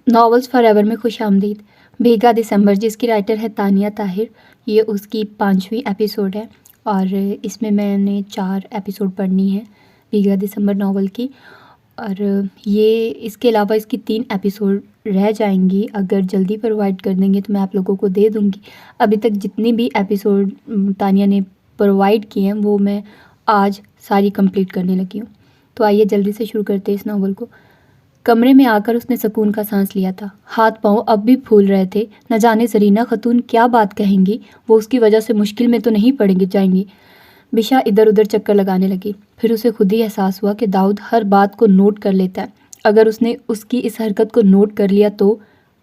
Novels forever में खुशामदीद। भीगा दिसंबर, जिसकी राइटर है तानिया ताहिर, ये उसकी 5वीं एपिसोड है और इसमें मैंने 4 एपिसोड पढ़नी है भीगा दिसंबर नॉवल की। और ये इसके अलावा इसकी 3 एपिसोड रह जाएंगी। अगर जल्दी प्रोवाइड कर देंगे तो मैं आप लोगों को दे दूँगी। अभी तक जितनी भी एपिसोड तानिया ने प्रोवाइड किए हैं वो मैं आज सारी कंप्लीट करने लगी हूँ। तो आइए जल्दी से शुरू करते हैं इस नावल को। कमरे में आकर उसने सुकून का सांस लिया था। हाथ पांव अब भी फूल रहे थे। न जाने जरीना खतून क्या बात कहेंगी, वो उसकी वजह से मुश्किल में तो नहीं पड़ेंगी जाएंगी। बिशा इधर उधर चक्कर लगाने लगी। फिर उसे खुद ही एहसास हुआ कि दाऊद हर बात को नोट कर लेता है। अगर उसने उसकी इस हरकत को नोट कर लिया तो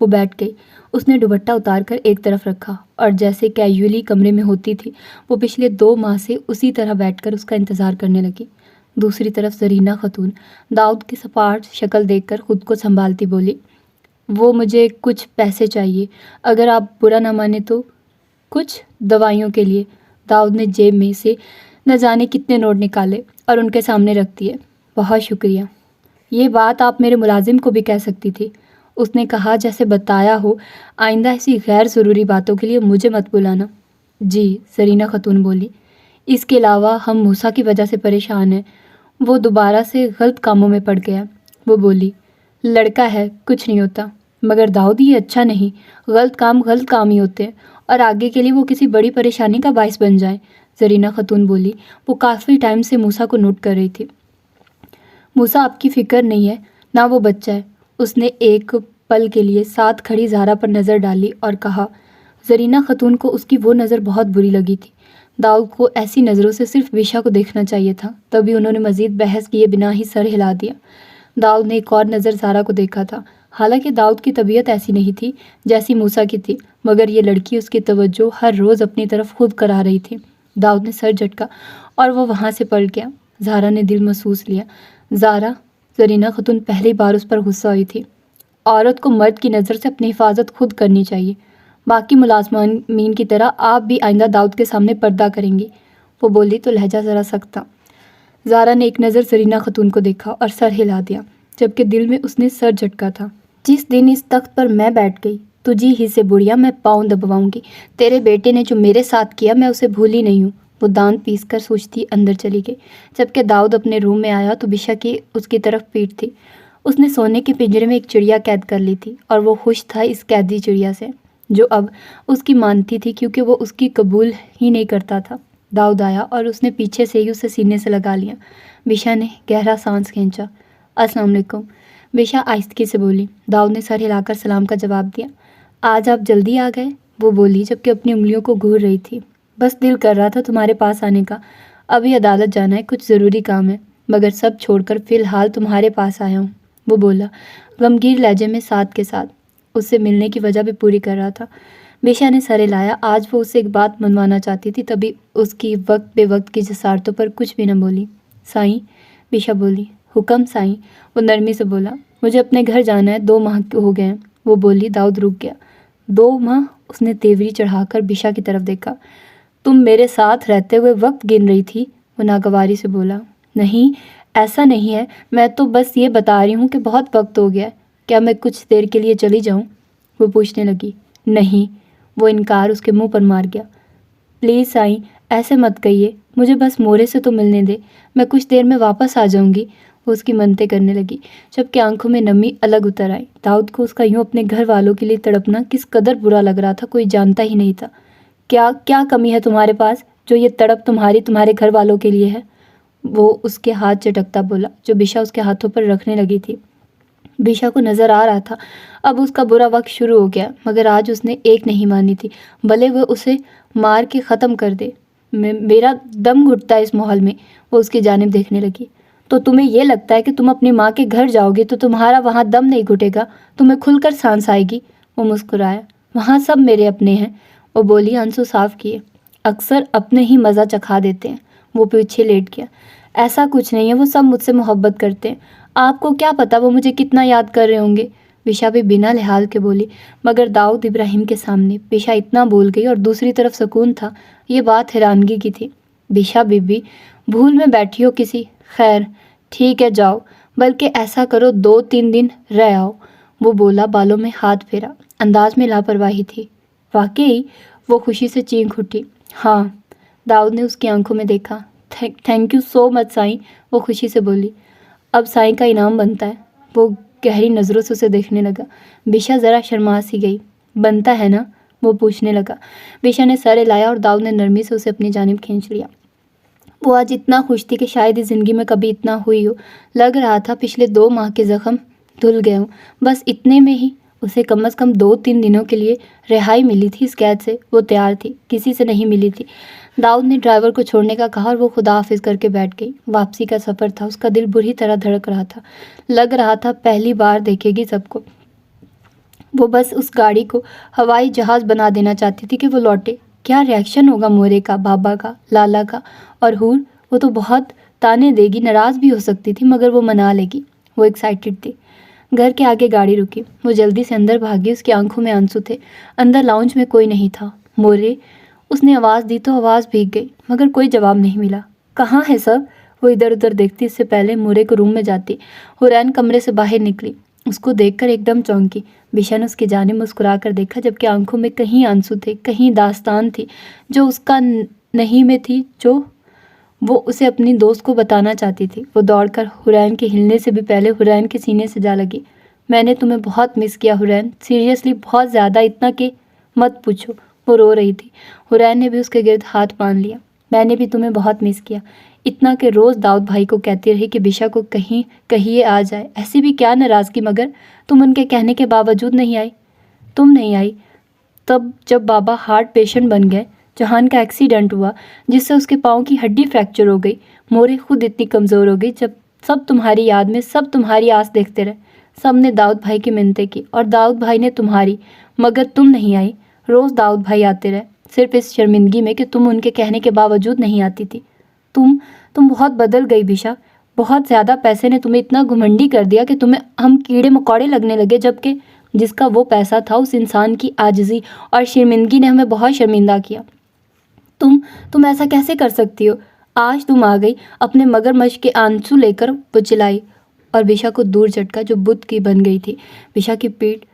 वो बैठ गई। उसने दुपट्टा उतार कर एक तरफ रखा और जैसे कैजुअली कमरे में होती थी वो पिछले 2 माह से उसी तरह बैठकर उसका इंतज़ार करने लगी। दूसरी तरफ जरीना खतून दाऊद की सपाट शक्ल देखकर खुद को संभालती बोली, वो मुझे कुछ पैसे चाहिए, अगर आप बुरा ना माने तो। कुछ दवाइयों के लिए। दाऊद ने जेब में से न जाने कितने नोट निकाले और उनके सामने रख दिए। बहुत शुक्रिया। ये बात आप मेरे मुलाजिम को भी कह सकती थी, उसने कहा जैसे बताया हो। आइंदा ऐसी गैर ज़रूरी बातों के लिए मुझे मत बुलाना। जी, जरीना खतून बोली। इसके अलावा हम मूसा की वजह से परेशान हैं। वो दोबारा से गलत कामों में पड़ गया। वो बोली, लड़का है, कुछ नहीं होता। मगर दाऊद, ये अच्छा नहीं। गलत काम ही होते हैं और आगे के लिए वो किसी बड़ी परेशानी का बायस बन जाए। जरीना खतून बोली। वो काफ़ी टाइम से मूसा को नोट कर रही थी। मूसा आपकी फ़िक्र नहीं है, ना वो बच्चा है। उसने एक पल के लिए साथ खड़ी ज़ारा पर नज़र डाली और कहा। जरीना खतून को उसकी वो नज़र बहुत बुरी लगी थी। दाऊद को ऐसी नज़रों से सिर्फ बिशा को देखना चाहिए था। तभी उन्होंने मज़ीद बहस किए बिना ही सर हिला दिया। दाऊद ने एक और नज़र ज़ारा को देखा था। हालांकि दाऊद की तबीयत ऐसी नहीं थी जैसी मूसा की थी, मगर ये लड़की उसकी तवज्जो हर रोज़ अपनी तरफ खुद करा रही थी। दाऊद ने सर झटका और वो वहाँ से पलट गया। ज़ारा ने दिल महसूस लिया। ज़ारा, जरीना खतून पहली बार उस पर गुस्सा हुई थी। औरत को मर्द की नज़र से अपनी हिफाजत खुद करनी चाहिए। बाकी मुलाजमीन की तरह आप भी आइंदा दाऊद के सामने पर्दा करेंगी, वो बोली तो लहजा ज़रा सख्त था। ज़ारा ने एक नज़र जरीना खतून को देखा और सर हिला दिया, जबकि दिल में उसने सर झटका था। जिस दिन इस तख्त पर मैं बैठ गई, तुझी ही से बुढ़िया मैं पाँव दबवाऊंगी। तेरे बेटे ने जो मेरे साथ किया मैं उसे भूली नहीं हूँ। वो दांत पीस कर सोचती अंदर चली गई। जबकि दाऊद अपने रूम में आया तो बिशा की उसकी तरफ पीठ थी। उसने सोने के पिंजरे में एक चिड़िया कैद कर ली थी और वो खुश था इस कैदी चिड़िया से, जो अब उसकी मानती थी क्योंकि वो उसकी कबूल ही नहीं करता था। दाऊद आया और उसने पीछे से ही उसे सीने से लगा लिया। बिशा ने गहरा सांस खींचा। अस्सलाम वालेकुम, बिशा आहिस्तगी से बोली। दाऊद ने सर हिलाकर सलाम का जवाब दिया। आज आप जल्दी आ गए, वो बोली जबकि अपनी उंगलियों को घूर रही थी। बस दिल कर रहा था तुम्हारे पास आने का। अभी अदालत जाना है, कुछ ज़रूरी काम है, मगर सब छोड़कर फ़िलहाल तुम्हारे पास आया हूँ, वो बोला गमगीन लहजे में साथ के साथ। उससे मिलने की वजह भी पूरी कर रहा था। बिशा ने सर हिलाया। आज वो उससे एक बात मनवाना चाहती थी, तभी उसकी वक्त बेवक्त की जसारतों पर कुछ भी न बोली। साईं, बिशा बोली। हुक्म साईं, वो नरमी से बोला। मुझे अपने घर जाना है, 2 माह हो गए हैं, वो बोली। दाऊद रुक गया। 2 माह? उसने तेवरी चढ़ाकर बिशा की तरफ देखा। तुम मेरे साथ रहते हुए वक्त गिन रही थी, वो नागवारी से बोला। नहीं, ऐसा नहीं है, मैं तो बस ये बता रही हूँ कि बहुत वक्त हो गया है। क्या मैं कुछ देर के लिए चली जाऊँ, वो पूछने लगी। नहीं, वो इनकार उसके मुंह पर मार गया। प्लीज़ साईं, ऐसे मत कहिए, मुझे बस मोरे से तो मिलने दे, मैं कुछ देर में वापस आ जाऊंगी, वो उसकी मनते करने लगी, जबकि आंखों में नमी अलग उतर आई। दाऊद को उसका यूं अपने घर वालों के लिए तड़पना किस कदर बुरा लग रहा था, कोई जानता ही नहीं था। क्या क्या कमी है तुम्हारे पास जो ये तड़प तुम्हारे घर वालों के लिए है, वो उसके हाथ चटकता बोला, जो बिशा उसके हाथों पर रखने लगी थी। बिशा को नज़र आ रहा था अब उसका बुरा वक्त शुरू हो गया, मगर आज उसने एक नहीं मानी थी, भले वह उसे मार के ख़त्म कर दे। मेरा दम घुटता है इस माहौल में, वो उसकी जानिब देखने लगी। तो तुम्हें यह लगता है कि तुम अपनी माँ के घर जाओगे तो तुम्हारा वहाँ दम नहीं घुटेगा, तुम्हें खुलकर सांस आएगी, वो मुस्कुराया। वहाँ सब मेरे अपने हैं, वो बोली आंसू साफ किए। अक्सर अपने ही मज़ा चखा देते हैं, वो पीछे लेट गया। ऐसा कुछ नहीं है, वो सब मुझसे मोहब्बत करते हैं, आपको क्या पता वो मुझे कितना याद कर रहे होंगे, बिशा भी बिना लिहाज के बोली। मगर दाऊद इब्राहिम के सामने बिशा इतना बोल गई और दूसरी तरफ सुकून था, ये बात हैरानगी की थी। बिशा बीबी, भूल में बैठी हो किसी? खैर ठीक है, जाओ, बल्कि ऐसा करो 2-3 दिन रह आओ, वो बोला, बालों में हाथ फेरा, अंदाज में लापरवाही थी। वाकई? वो खुशी से चीख उठी। हाँ, दाऊद ने उसकी आंखों में देखा। Thank you so much Sai, वो खुशी से बोली। अब साईं का इनाम बनता है। वो गहरी नज़रों से उसे देखने लगा। बिशा ज़रा शर्मा सी गई। बनता है ना? वो पूछने लगा। बिशा ने सर हिलाया और दाऊद ने नरमी से उसे अपनी जानिब खींच लिया। वो आज इतना खुश थी कि शायद इस ज़िंदगी में कभी इतना हुई हो। लग रहा था पिछले 2 माह के ज़ख्म धुल गए हों। बस इतने में ही उसे कम से कम 2-3 दिनों के लिए रिहाई मिली थी इस कैद से। वो तैयार थी, किसी से नहीं मिली थी। दाऊद ने ड्राइवर को छोड़ने का कहा और वो खुदा हाफिज करके बैठ गई। वापसी का सफ़र था। उसका दिल बुरी तरह धड़क रहा था। लग रहा था पहली बार देखेगी सबको। वो बस उस गाड़ी को हवाई जहाज़ बना देना चाहती थी कि वो लौटे। क्या रिएक्शन होगा मोरे का, बाबा का, लाला का और हूर? वो तो बहुत ताने देगी, नाराज़ भी हो सकती थी, मगर वो मना लेगी। वो एक्साइटेड थी। घर के आगे गाड़ी रुकी। वो जल्दी से अंदर भागी। उसकी आंखों में आंसू थे। अंदर लाउंज में कोई नहीं था। मोरे, उसने आवाज़ दी तो आवाज़ भीग गई, मगर कोई जवाब नहीं मिला। कहाँ है सब? वो इधर उधर देखती। इससे पहले मोरे को रूम में जाती, हुरैन कमरे से बाहर निकली। उसको देखकर एकदम चौंकी। बिशा ने उसकी जानिब मुस्कुरा कर देखा, जबकि आंखों में कहीं आंसू थे, कहीं दास्तान थी जो उसका नहीं में थी, जो वो उसे अपनी दोस्त को बताना चाहती थी। वो दौड़कर हुरैन के हिलने से भी पहले हुरैन के सीने से जा लगी। मैंने तुम्हें बहुत मिस किया हुरैन, सीरियसली बहुत ज़्यादा, इतना कि मत पूछो। वो रो रही थी। हुरैन ने भी उसके गिर्द हाथ बांध लिया। मैंने भी तुम्हें बहुत मिस किया, इतना कि रोज़ दाऊद भाई को कहती रही कि बिशा को कहीं कहिए आ जाए। ऐसी भी क्या नाराज़गी, मगर तुम उनके कहने के बावजूद नहीं आई। तुम नहीं आई तब जब बाबा हार्ट पेशेंट बन गए, जहान का एक्सीडेंट हुआ जिससे उसके पाँव की हड्डी फ्रैक्चर हो गई। मोरे खुद इतनी कमज़ोर हो गई, जब सब तुम्हारी याद में, सब तुम्हारी आस देखते रहे। सब ने दाऊद भाई की मिन्नतें की और दाऊद भाई ने तुम्हारी, मगर तुम नहीं आई। रोज़ दाऊद भाई आते रहे, सिर्फ इस शर्मिंदगी में कि तुम उनके कहने के बावजूद नहीं आती थी। तुम बहुत बदल गई बिशा। बहुत ज़्यादा पैसे ने तुम्हें इतना घुमंडी कर दिया कि तुम्हें हम कीड़े मकोड़े लगने लगे, जबकि जिसका वो पैसा था, उस इंसान की आजिज़ी और शर्मिंदगी ने हमें बहुत शर्मिंदा किया। तुम ऐसा कैसे कर सकती हो? आज तुम आ गई अपने मगरमच्छ के आंसू लेकर, वो चिल्लाई और बिशा को दूर झटका जो बुत की बन गई थी। बिशा की पीठ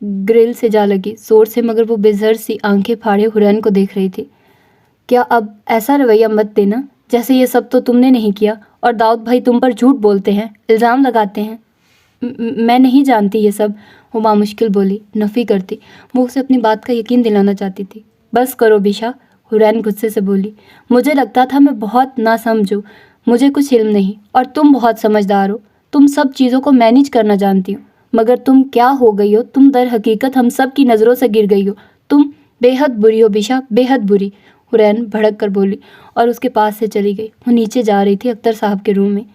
ग्रिल से जा लगी जोर से, मगर वो बेज़र सी आंखें फाड़े हुरैन को देख रही थी। क्या अब ऐसा रवैया मत देना जैसे ये सब तो तुमने नहीं किया और दाऊद भाई तुम पर झूठ बोलते हैं, इल्ज़ाम लगाते हैं। मैं नहीं जानती ये सब, वो बामुश्किल बोली, नफ़ी करती। वो उसे अपनी बात का यकीन दिलाना चाहती थी। बस करो बिशा, हुरैन गुस्से से बोली। मुझे लगता था मैं बहुत नासमझ, मुझे कुछ इल्म नहीं, और तुम बहुत समझदार हो। तुम सब चीज़ों को मैनेज करना जानती हो, मगर तुम क्या हो गई हो? तुम दर हकीकत हम सब की नज़रों से गिर गई हो। तुम बेहद बुरी हो बिशा, बेहद बुरी, हुरैन भड़क कर बोली और उसके पास से चली गई। वो नीचे जा रही थी अख्तर साहब के रूम में।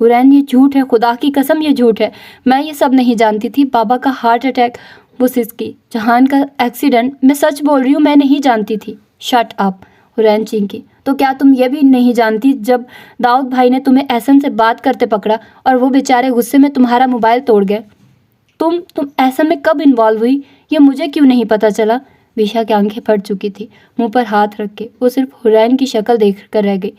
हुरैन, ये झूठ है, खुदा की कसम ये झूठ है। मैं ये सब नहीं जानती थी। बाबा का हार्ट अटैक, वो सिसकी, जहान का एक्सीडेंट, मैं सच बोल रही हूँ, मैं नहीं जानती थी। शट अप, हुरैन चींकी। तो क्या तुम ये भी नहीं जानती जब दाऊद भाई ने तुम्हें एहसन से बात करते पकड़ा और वो बेचारे गुस्से में तुम्हारा मोबाइल तोड़ गए? तुम एहसन में कब इन्वॉल्व हुई, ये मुझे क्यों नहीं पता चला? बिशा की आंखें फट चुकी थी। मुंह पर हाथ रख के वो सिर्फ हुरैन की शक्ल देख कर रह गई।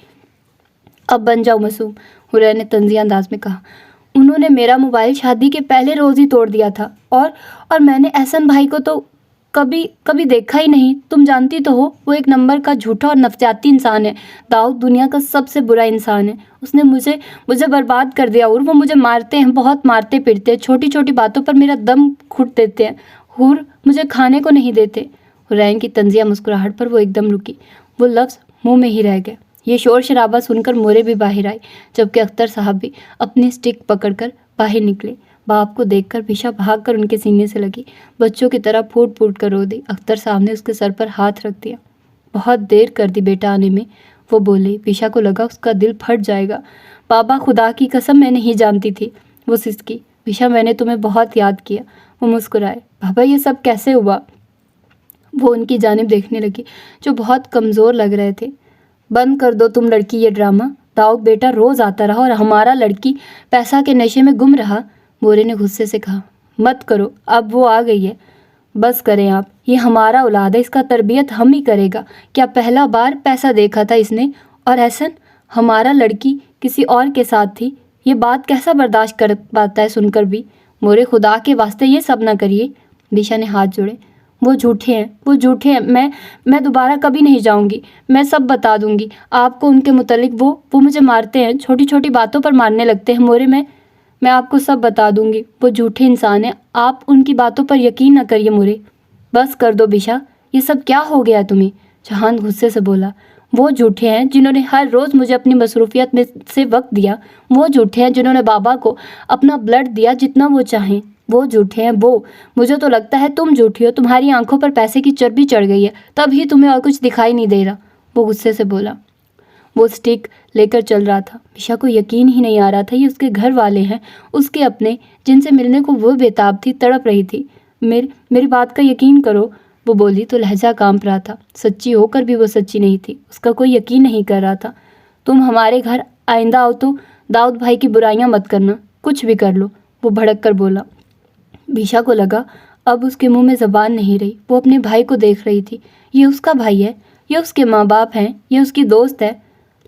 अब बन जाओ मासूम, हुरैन ने तंज़िया अंदाज में कहा। उन्होंने मेरा मोबाइल शादी के पहले रोज़ ही तोड़ दिया था, और मैंने एहसन भाई को तो कभी देखा ही नहीं। तुम जानती तो हो, वो एक नंबर का झूठा और नफसियाती इंसान है। दाऊद दुनिया का सबसे बुरा इंसान है। उसने मुझे बर्बाद कर दिया, और वो मुझे मारते हैं, बहुत मारते पीटते हैं। छोटी छोटी बातों पर मेरा दम घुट देते हैं। हुर, मुझे खाने को नहीं देते। हुरैन की तंज़िया मुस्कुराहट पर वो एकदम रुकी। वो लफ्ज़ मुंह में ही रह गए। ये शोर शराबा सुनकर मोरे भी बाहर आई, जबकि अख्तर साहब भी अपनी स्टिक पकड़कर बाहर निकले। बाप को देखकर बिशा भागकर उनके सीने से लगी, बच्चों की तरह फूट फूट कर रो दी। अख्तर साहब ने उसके सर पर हाथ रख दिया। बहुत देर कर दी बेटा आने में, वो बोले। बिशा को लगा उसका दिल फट जाएगा। बाबा, खुदा की कसम मैं नहीं जानती थी, वो सिसकी। बिशा, मैंने तुम्हें बहुत याद किया। वो मुस्कुराए। बाबा, ये सब कैसे हुआ? वो उनकी जानिब देखने लगी, जो बहुत कमज़ोर लग रहे थे। बंद कर दो तुम लड़की ये ड्रामा। दाऊद बेटा रोज़ आता रहा और हमारा लड़की पैसा के नशे में गुम रहा, मोरे ने गुस्से से कहा। मत करो, अब वो आ गई है, बस करें आप। ये हमारा औलाद है, इसका तरबियत हम ही करेगा। क्या पहला बार पैसा देखा था इसने? और एहसन, हमारा लड़की किसी और के साथ थी। ये बात कैसा बर्दाश्त कर पाता है सुनकर भी? मोरे खुदा के वास्ते ये सब ना करिए। बिशा ने हाथ जोड़े। वो झूठे हैं, वो झूठे हैं। मैं दोबारा कभी नहीं जाऊंगी। मैं सब बता दूंगी आपको उनके मुतालिक। वो मुझे मारते हैं, छोटी छोटी बातों पर मारने लगते हैं मोरे। मैं आपको सब बता दूंगी। वो झूठे इंसान हैं, आप उनकी बातों पर यकीन न करिए मोरे। बस कर दो बिशा, ये सब क्या हो गया तुम्हें? जहान गुस्से से बोला। वो झूठे हैं जिन्होंने हर रोज़ मुझे अपनी मसरूफियत में से वक्त दिया। वो झूठे हैं जिन्होंने बाबा को अपना ब्लड दिया जितना वो चाहें। वो झूठे हैं वो। मुझे तो लगता है तुम झूठी हो। तुम्हारी आंखों पर पैसे की चर्बी चढ़ गई है, तभी तुम्हें और कुछ दिखाई नहीं दे रहा। वो गुस्से से बोला। वो स्टिक लेकर चल रहा था। बिशा को यकीन ही नहीं आ रहा था ये उसके घर वाले हैं, उसके अपने, जिनसे मिलने को वो बेताब थी, तड़प रही थी। मेरी बात का यकीन करो, वो बोली तो लहजा कांप रहा था। सच्ची होकर भी वो सच्ची नहीं थी। उसका कोई यकीन नहीं कर रहा था। तुम हमारे घर आइंदा आओ तो दाऊद भाई की बुराइयां मत करना, कुछ भी कर लो, वो भड़क कर बोला। बिशा को लगा अब उसके मुंह में ज़बान नहीं रही। वो अपने भाई को देख रही थी। ये उसका भाई है, ये उसके माँ बाप हैं, ये उसकी दोस्त है।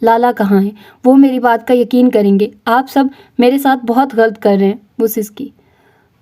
लाला कहाँ है? वो मेरी बात का यकीन करेंगे। आप सब मेरे साथ बहुत गलत कर रहे हैं। वो सिसकी।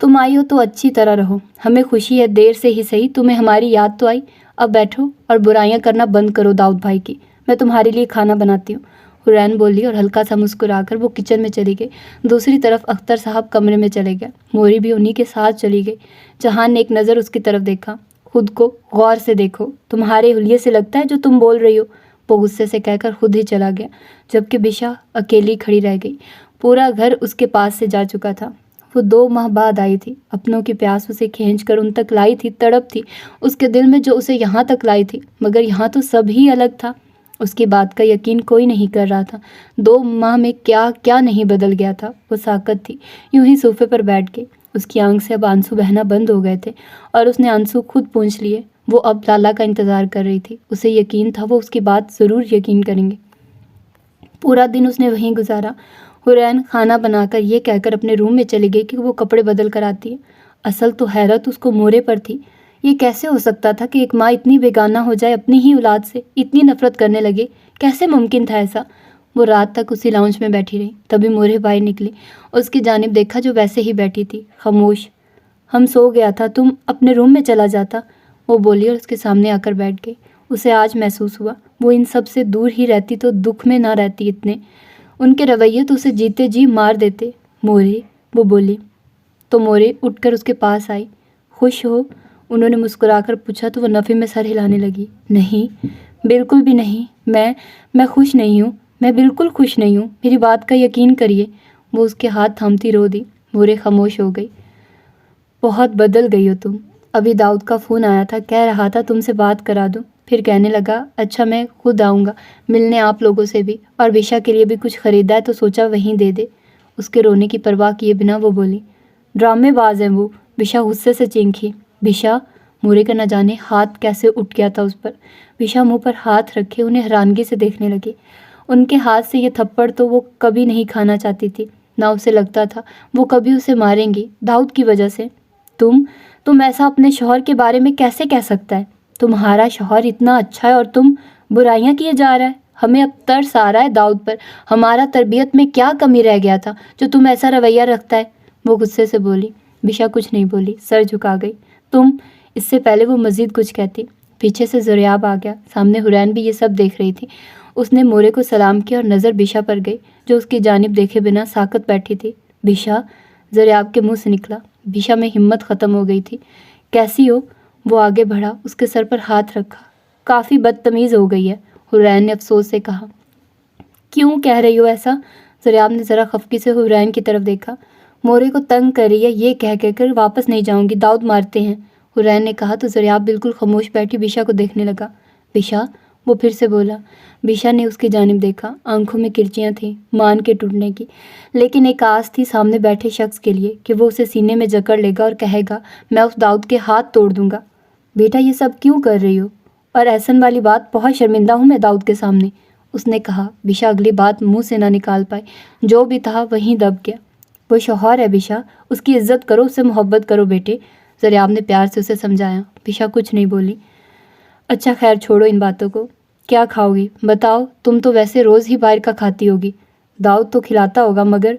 तुम आई हो तो अच्छी तरह रहो। हमें खुशी है, देर से ही सही तुम्हें हमारी याद तो आई। अब बैठो और बुराइयां करना बंद करो दाऊद भाई की। मैं तुम्हारे लिए खाना बनाती हूँ, हुरैन बोली और हल्का सा मुस्कुराकर वो किचन में चली गई। दूसरी तरफ अख्तर साहब कमरे में चले गए। मोरी भी उन्हीं के साथ चली गई। जहान ने एक नज़र उसकी तरफ देखा। खुद को गौर से देखो, तुम्हारे हुलिये से लगता है जो तुम बोल रही हो, वो गुस्से से कहकर खुद ही चला गया। जबकि बिशा अकेली खड़ी रह गई। पूरा घर उसके पास से जा चुका था। वो 2 माह बाद आई थी। अपनों की प्यास उसे खींच कर उन तक लाई थी। तड़प थी उसके दिल में जो उसे यहाँ तक लाई थी। मगर यहाँ तो सब ही अलग था। उसकी बात का यकीन कोई नहीं कर रहा था। 2 माह में क्या क्या नहीं बदल गया था। वो साकत थी, यूं ही सोफे पर बैठ के। उसकी आंख से अब आंसू बहना बंद हो गए थे और उसने आंसू खुद पोंछ लिए। वो अब लाला का इंतज़ार कर रही थी। उसे यकीन था वो उसकी बात ज़रूर यकीन करेंगे। पूरा दिन उसने वहीं गुजारा। हुरैन खाना बनाकर ये कहकर अपने रूम में चली गई कि वो कपड़े बदल कर आती है। असल तो हैरत उसको मोरे पर थी। ये कैसे हो सकता था कि एक माँ इतनी बेगाना हो जाए, अपनी ही औलाद से इतनी नफरत करने लगे? कैसे मुमकिन था ऐसा? वो रात तक उसी लाउंज में बैठी रही। तभी मोरे बाहर निकली। उसकी जानिब देखा जो वैसे ही बैठी थी, खामोश। हम सो गया था, तुम अपने रूम में चला जाता, वो बोली और उसके सामने आकर बैठ गई। उसे आज महसूस हुआ वो इन सब से दूर ही रहती तो दुख में ना रहती इतने। उनके रवैये तो उसे जीते जी मार देते। मोरे, वो बोली। तो मोरे उठकर उसके पास आई। खुश हो? उन्होंने मुस्कुराकर पूछा तो वह नफ़े में सर हिलाने लगी। नहीं, बिल्कुल भी नहीं। मैं खुश नहीं हूँ। मैं बिल्कुल खुश नहीं हूँ। मेरी बात का यकीन करिए। वो उसके हाथ थामती रो दी। मोरे खामोश हो गई। बहुत बदल गई हो तुम। अभी दाऊद का फ़ोन आया था, कह रहा था तुमसे बात करा दूँ। फिर कहने लगा अच्छा मैं खुद आऊँगा मिलने आप लोगों से भी, और बिशा के लिए भी कुछ ख़रीदा है तो सोचा वहीं दे दे। उसके रोने की परवाह किए बिना वो बोली। ड्रामेबाज हैं वो, बिशा गुस्से से चीखी। बिशा, मोरे का न जाने हाथ कैसे उठ गया था उस पर। बिशा मुंह पर हाथ रखे उन्हें हैरानगी से देखने लगी। उनके हाथ से ये थप्पड़ तो वो कभी नहीं खाना चाहती थी, ना उसे लगता था वो कभी उसे मारेंगी दाऊद की वजह से। तुम ऐसा अपने शौहर के बारे में कैसे कह सकता है? तुम्हारा शौहर इतना अच्छा है और तुम बुराइयां किए जा रहा है। हमें अब तरस आ रहा है दाऊद पर। हमारा तरबियत में क्या कमी रह गया था जो तुम ऐसा रवैया रखता है? वो गुस्से से बोली। बिशा कुछ नहीं बोली, सर झुका गई। इससे पहले वो मज़ीद कुछ कहती, पीछे से ज़ुरयाब आ गया। सामने हुरैन भी ये सब देख रही थी। उसने मोरे को सलाम किया और नज़र बिशा पर गई जो उसकी जानिब देखे बिना साकत बैठी थी। बिशा, ज़ुरयाब के मुंह से निकला। बिशा में हिम्मत ख़त्म हो गई थी। कैसी हो? वो आगे बढ़ा, उसके सर पर हाथ रखा। काफ़ी बदतमीज़ हो गई है, हुरैन ने अफसोस से कहा। क्यों कह रही हो ऐसा? ज़ुरयाब ने ज़रा खफकी से हुरैन की तरफ देखा। मोरे को तंग कर रही है, ये कह कर वापस नहीं जाऊंगी, दाऊद मारते हैं, हुरैन ने कहा तो ज़ुरयाब बिल्कुल खामोश बैठी बिशा को देखने लगा। बिशा, वो फिर से बोला। बिशा ने उसकी जानिब देखा। आंखों में किरचियाँ थीं, मान के टूटने की, लेकिन एक आस थी सामने बैठे शख्स के लिए कि वो उसे सीने में जकड़ लेगा और कहेगा मैं उस दाऊद के हाथ तोड़ दूंगा। बेटा ये सब क्यों कर रही हो? और ऐसन वाली बात, बहुत शर्मिंदा हूँ मैं दाऊद के सामने, उसने कहा। बिशा अगली बात मुंह से ना निकाल पाई। जो भी था वहीं दब गया। वो शौहर है बिशा, उसकी इज्जत करो, उससे मोहब्बत करो बेटे, ज़ुरयाब ने प्यार से उसे समझाया। बिशा कुछ नहीं बोली। अच्छा खैर छोड़ो इन बातों को। क्या खाओगी बताओ? तुम तो वैसे रोज़ ही बाहर का खाती होगी। दाऊद तो खिलाता होगा, मगर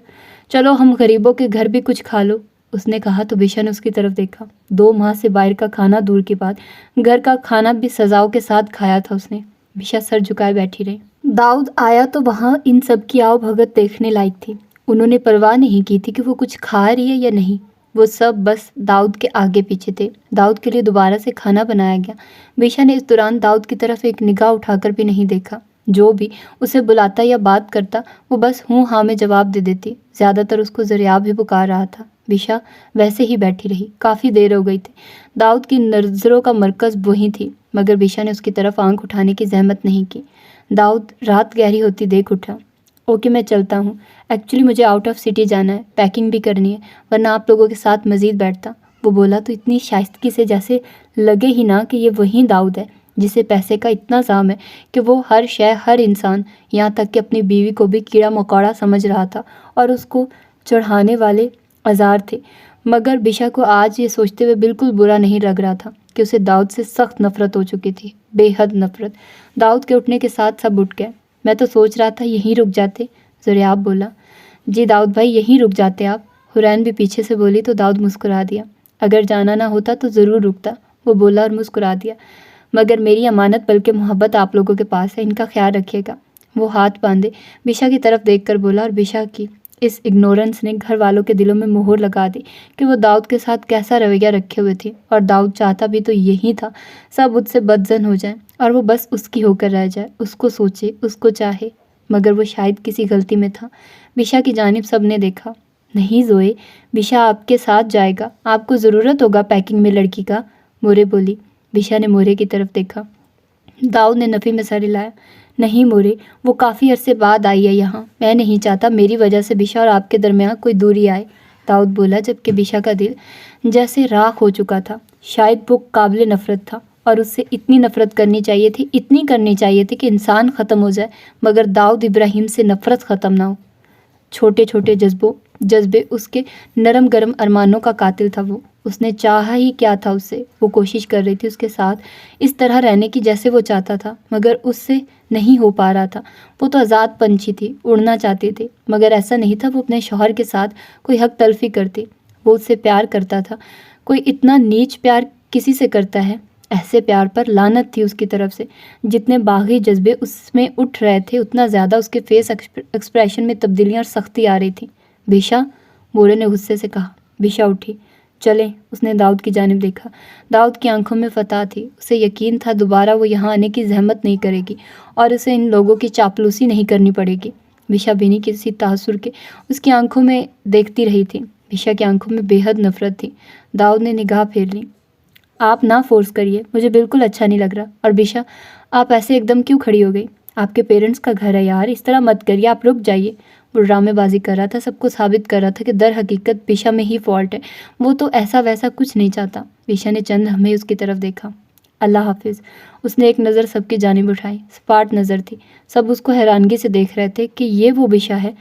चलो हम गरीबों के घर भी कुछ खा लो। उसने कहा तो बिशा ने उसकी तरफ देखा। 2 माह से बाहर का खाना दूर की बात, घर का खाना भी सजाओं के साथ खाया था उसने। बिशा सर झुकाए बैठी रही। दाऊद आया तो वहाँ इन सब की आओ भगत देखने लायक थी। उन्होंने परवाह नहीं की थी कि वो कुछ खा रही है या नहीं। वो सब बस दाऊद के आगे पीछे थे। दाऊद के लिए दोबारा से खाना बनाया गया। बिशा ने इस दौरान दाऊद की तरफ एक निगाह उठाकर भी नहीं देखा। जो भी उसे बुलाता या बात करता वो बस हूँ हाँ में जवाब दे देती। ज़्यादातर उसको ज़रियाब ही पुकार रहा था। बिशा वैसे ही बैठी रही। काफ़ी देर हो गई थी। दाऊद की नज़रों का मरकज़ वही थी, मगर बिशा ने उसकी तरफ आंख उठाने की जहमत नहीं की। दाऊद रात गहरी होती देख उठा। ओके मैं चलता हूँ, एक्चुअली मुझे आउट ऑफ सिटी जाना है, पैकिंग भी करनी है, वरना आप लोगों के साथ मज़ीद बैठता। वो बोला तो इतनी शाइस्तगी से जैसे लगे ही ना कि ये वही दाऊद है जिसे पैसे का इतना जाम है कि वो हर शय हर इंसान, यहाँ तक कि अपनी बीवी को भी कीड़ा मकोड़ा समझ रहा था और उसको चढ़ाने वाले औजार थे। मगर बिशा को आज ये सोचते हुए बिल्कुल बुरा नहीं लग रहा था कि उसे दाऊद से सख्त नफरत हो चुकी थी, बेहद नफरत। दाऊद के उठने के साथ सब उठ गए। मैं तो सोच रहा था यहीं रुक जाते, ज़रियाब बोला। जी दाऊद भाई यहीं रुक जाते आप, हुरैन भी पीछे से बोली तो दाऊद मुस्कुरा दिया। अगर जाना ना होता तो ज़रूर रुकता, वो बोला और मुस्कुरा दिया। मगर मेरी अमानत बल्कि मोहब्बत आप लोगों के पास है, इनका ख्याल रखिएगा। वो हाथ बांधे बिशा की तरफ देखकर बोला और बिशा की इस इग्नोरेंस ने घर वालों के दिलों में मोहर लगा दी कि वो दाऊद के साथ कैसा रवैया रखे हुए थी। और दाऊद चाहता भी तो यही था, सब उससे बदजन हो जाए और वो बस उसकी होकर रह जाए, उसको सोचे, उसको चाहे। मगर वो शायद किसी गलती में था। बिशा की जानिब सब ने देखा। नहीं ज़ोए, बिशा आपके साथ जाएगा, आपको ज़रूरत होगा पैकिंग में लड़की का, मोरे बोली। बिशा ने मोरे की तरफ देखा। दाऊद ने नफ़ी में सर हिलाया। नहीं मोरे, वो काफ़ी अरसे बाद आई है यहाँ, मैं नहीं चाहता मेरी वजह से बिशा और आपके दरमियान कोई दूरी आए, दाऊद बोला, जबकि बिशा का दिल जैसे राख हो चुका था। शायद वो काबिल नफ़रत था और उससे इतनी नफ़रत करनी चाहिए थी, इतनी करनी चाहिए थी कि इंसान ख़त्म हो जाए, मगर दाऊद इब्राहिम से नफ़रत ख़त्म ना हो। छोटे छोटे जज्बे उसके नरम गरम अरमानों का कातिल था वो। उसने चाहा ही क्या था उससे। वो कोशिश कर रही थी उसके साथ इस तरह रहने की जैसे वो चाहता था, मगर उससे नहीं हो पा रहा था। वो तो आज़ाद पंछी थी, उड़ना चाहती थी, मगर ऐसा नहीं था वो अपने शौहर के साथ कोई हक तलफी करती। वो उससे प्यार करता था। कोई इतना नीच प्यार किसी से करता है? ऐसे प्यार पर लानत थी उसकी तरफ से। जितने बागी जज्बे उसमें उठ रहे थे, उतना ज़्यादा उसके फेस एक्सप्रेशन में तब्दीलियाँ और सख्ती आ रही थी। बिशा, मोरे ने गुस्से से कहा। बिशा उठी। चलें, उसने दाऊद की जानिब देखा। दाऊद की आंखों में फतह थी। उसे यकीन था दोबारा वो यहाँ आने की जहमत नहीं करेगी और उसे इन लोगों की चापलूसी नहीं करनी पड़ेगी। बिशा बिनी किसी तासुर के उसकी आंखों में देखती रही थी। बिशा की आंखों में बेहद नफरत थी। दाऊद ने निगाह फेर ली। आप ना फोर्स करिए, मुझे बिल्कुल अच्छा नहीं लग रहा। और बिशा, आप ऐसे एकदम क्यों खड़ी हो गई? आपके पेरेंट्स का घर है यार, इस तरह मत करिए, आप रुक जाइए। वो ड्रामेबाजी कर रहा था, सबको साबित कर रहा था कि दर हकीकत बिशा में ही फॉल्ट है। वो तो ऐसा वैसा कुछ नहीं चाहता। बिशा ने चंद हमें उसकी तरफ देखा। अल्लाह हाफिज़। उसने एक नज़र सबकी जानिब उठाई। सपाट नज़र थी। सब उसको हैरानगी से देख रहे थे कि ये वो बिशा है।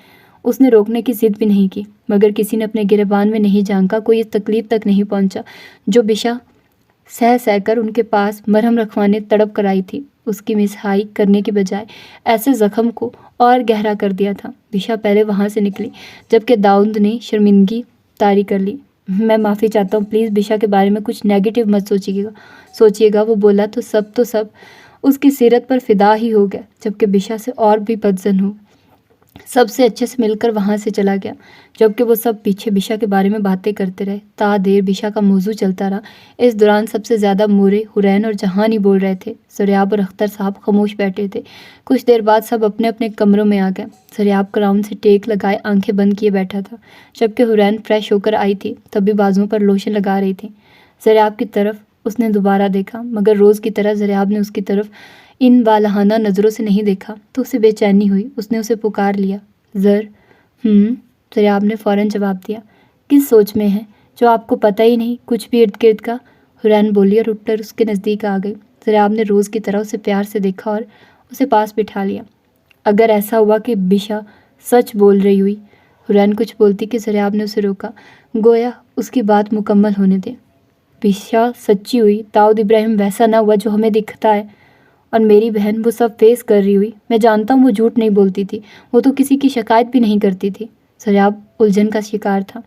उसने रोकने की जिद भी नहीं की, मगर किसी ने अपने गिरबान में नहीं झांका, कोई इस तकलीफ तक नहीं पहुंचा जो बिशा सह सहकर उनके पास मरहम रखवाने तड़प कर आई थी। उसकी मिसहाई करने की बजाय ऐसे ज़ख्म को और गहरा कर दिया था। बिशा पहले वहाँ से निकली, जबकि दाऊद ने शर्मिंदगी तारी कर ली। मैं माफ़ी चाहता हूँ, प्लीज़ बिशा के बारे में कुछ नेगेटिव मत सोचिएगा। वो बोला तो सब उसकी सीरत पर फ़िदा ही हो गया, जबकि बिशा से और भी बदजन हो। सबसे अच्छे से मिलकर वहाँ से चला गया, जबकि वो सब पीछे बिशा के बारे में बातें करते रहे। ता देर बिशा का मौजू चलता रहा। इस दौरान सबसे ज़्यादा मोरे, हुरैन और जहान ही बोल रहे थे। ज़रियाब और अख्तर साहब खामोश बैठे थे। कुछ देर बाद सब अपने अपने कमरों में आ गए। ज़रियाब क्राउन से टेक लगाए आंखें बंद किए बैठा था, जबकि हुरैन फ्रेश होकर आई थी, तब भी बाजुओं पर लोशन लगा रही थी। ज़रियाब की तरफ उसने दोबारा देखा, मगर रोज़ की तरह ज़रियाब ने उसकी तरफ इन वालहाना नज़रों से नहीं देखा तो उसे बेचैनी हुई। उसने उसे पुकार लिया। ज़रियाब ने फ़ौरन जवाब दिया। किस सोच में है जो आपको पता ही नहीं कुछ भी इर्द गिर्द का? हुरैन बोली और उठकर उसके नज़दीक आ गई। ज़रियाब ने रोज़ की तरह उसे प्यार से देखा और उसे पास बिठा लिया। अगर ऐसा हुआ कि बिशा सच बोल रही हुई, हुरैन कुछ बोलती कि ज़रियाब ने उसे रोका, गोया उसकी बात मुकम्मल होने दे। बिशा सच्ची हुई, दाऊद इब्राहिम वैसा ना हुआ जो हमें दिखता है, और मेरी बहन वो सब फेस कर रही हुई। मैं जानता हूँ वो झूठ नहीं बोलती थी, वो तो किसी की शिकायत भी नहीं करती थी। ज़रियाब उलझन का शिकार था।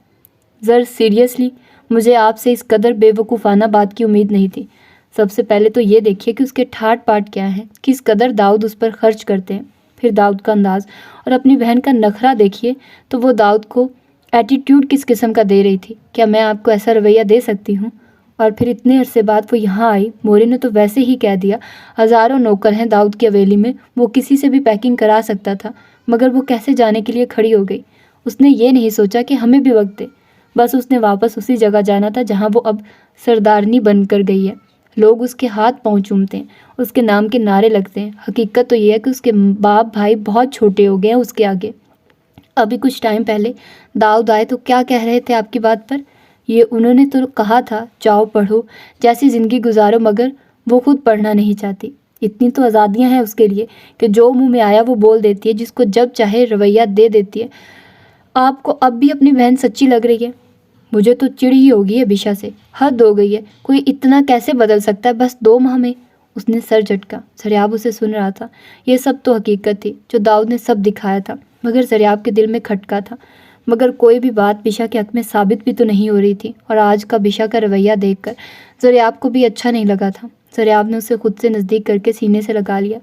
ज़र सीरियसली, मुझे आपसे इस कदर बेवकूफ़ाना बात की उम्मीद नहीं थी। सबसे पहले तो ये देखिए कि उसके ठाट बाट क्या हैं, किस कदर दाऊद उस पर खर्च करते हैं। फिर दाऊद का अंदाज़ और अपनी बहन का नखरा देखिए तो वो दाऊद को एटीट्यूड किस किस्म का दे रही थी। क्या मैं आपको ऐसा रवैया दे सकती हूँ? और फिर इतने अरसे बाद वो यहाँ आई। मोरे ने तो वैसे ही कह दिया, हज़ारों नौकर हैं दाऊद की हवेली में, वो किसी से भी पैकिंग करा सकता था, मगर वो कैसे जाने के लिए खड़ी हो गई। उसने ये नहीं सोचा कि हमें भी वक्त दे। बस उसने वापस उसी जगह जाना था जहाँ वो अब सरदारनी बनकर गई है। लोग उसके हाथ पाँव चूमते हैं, उसके नाम के नारे लगते हैं। हकीकत तो ये है कि उसके बाप भाई बहुत छोटे हो गए हैं उसके आगे। अभी कुछ टाइम पहले दाऊद आए तो क्या कह रहे थे आपकी बात पर? ये उन्होंने तो कहा था जाओ पढ़ो, जैसी ज़िंदगी गुजारो, मगर वो खुद पढ़ना नहीं चाहती। इतनी तो आज़ादियाँ हैं उसके लिए कि जो मुंह में आया वो बोल देती है, जिसको जब चाहे रवैया दे देती है। आपको अब भी अपनी बहन सच्ची लग रही है? मुझे तो चिढ़ ही होगी है बिशा से, हद हो गई है। कोई इतना कैसे बदल सकता है बस 2 माह में? उसने सर झटका। ज़रियाब उसे सुन रहा था। ये सब तो हकीकत थी जो दाऊद ने सब दिखाया था, मगर ज़रियाब के दिल में खटका था। मगर कोई भी बात बिशा के हक में साबित भी तो नहीं हो रही थी, और आज का बिशा का रवैया देखकर ज़रियाब को भी अच्छा नहीं लगा था। ज़रियाब ने उसे खुद से नज़दीक करके सीने से लगा लिया।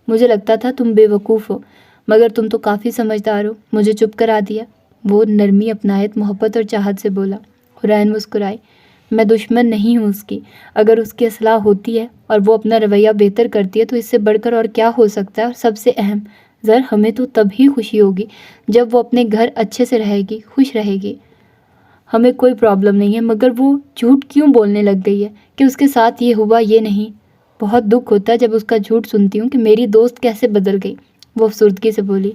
मुझे लगता था तुम बेवकूफ़ हो, मगर तुम तो काफ़ी समझदार हो, मुझे चुप करा दिया। वो नरमी अपनायत मोहब्बत और चाहत से बोला। हुरैन मुस्कुराई। मैं दुश्मन नहीं हूँ उसकी। अगर उसकी असलाह होती है और वो अपना रवैया बेहतर करती है तो इससे बढ़कर और क्या हो सकता है। और सबसे अहम, ज़र हमें तो तभी खुशी होगी जब वो अपने घर अच्छे से रहेगी, खुश रहेगी। हमें कोई प्रॉब्लम नहीं है, मगर वो झूठ क्यों बोलने लग गई है कि उसके साथ ये हुआ ये नहीं। बहुत दुख होता है जब उसका झूठ सुनती हूँ कि मेरी दोस्त कैसे बदल गई। वो अफसुर्दगी से बोली।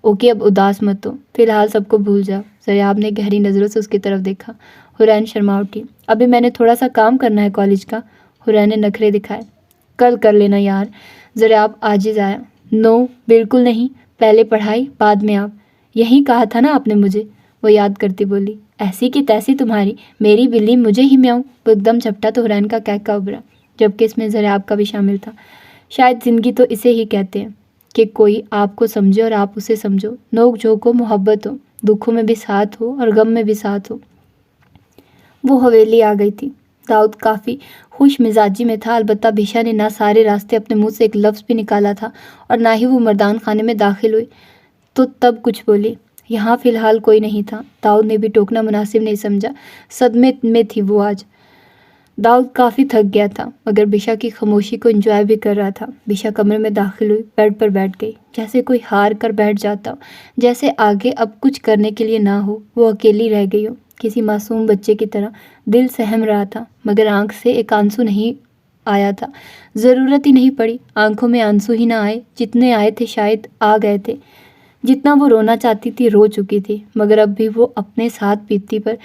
ओके, अब उदास मत हो, फिलहाल सबको भूल जाओ। ज़रियाब ने गहरी नज़रों से उसकी तरफ देखा। हुरैन शर्मा उठी। अभी मैंने थोड़ा सा काम करना है कॉलेज का। हुरैन ने नखरे दिखाए। कल कर लेना यार। ज़रियाब आजिज़ आया। नो, बिल्कुल नहीं, पहले पढ़ाई बाद में आप। यही कहा था ना आपने मुझे, वो याद करती बोली। ऐसी की तैसी तुम्हारी, मेरी बिल्ली मुझे ही म्याऊं। वो एकदम झपटा तो हुरैन का कहका उभरा, जबकि इसमें ज़रियाब का भी शामिल था। शायद ज़िंदगी तो इसे ही कहते हैं कि कोई आपको समझे और आप उसे समझो, नोक झोंक हो, मोहब्बत हो, दुखों में भी साथ हो और गम में भी साथ हो। वो हवेली आ गई थी। दाऊद काफ़ी खुश मिजाजी में था। अलबत्ता बिशा ने ना सारे रास्ते अपने मुंह से एक लफ्ज़ भी निकाला था और ना ही वो मर्दान खाने में दाखिल हुई तो तब कुछ बोली। यहाँ फ़िलहाल कोई नहीं था। दाऊद ने भी टोकना मुनासिब नहीं समझा। सदमे में थी वो आज। दाऊद काफ़ी थक गया था, मगर बिशा की खामोशी को एंजॉय भी कर रहा था। बिशा कमरे में दाखिल हुई, बेड पर बैठ गई, जैसे कोई हार कर बैठ जाता हो, जैसे आगे अब कुछ करने के लिए ना हो, वो अकेली रह गई हो, किसी मासूम बच्चे की तरह। दिल सहम रहा था, मगर आंख से एक आंसू नहीं आया था। ज़रूरत ही नहीं पड़ी, आंखों में आंसू ही ना आए। जितने आए थे शायद आ गए थे। जितना वो रोना चाहती थी रो चुकी थी, मगर अब भी वो अपने साथ बीतती पर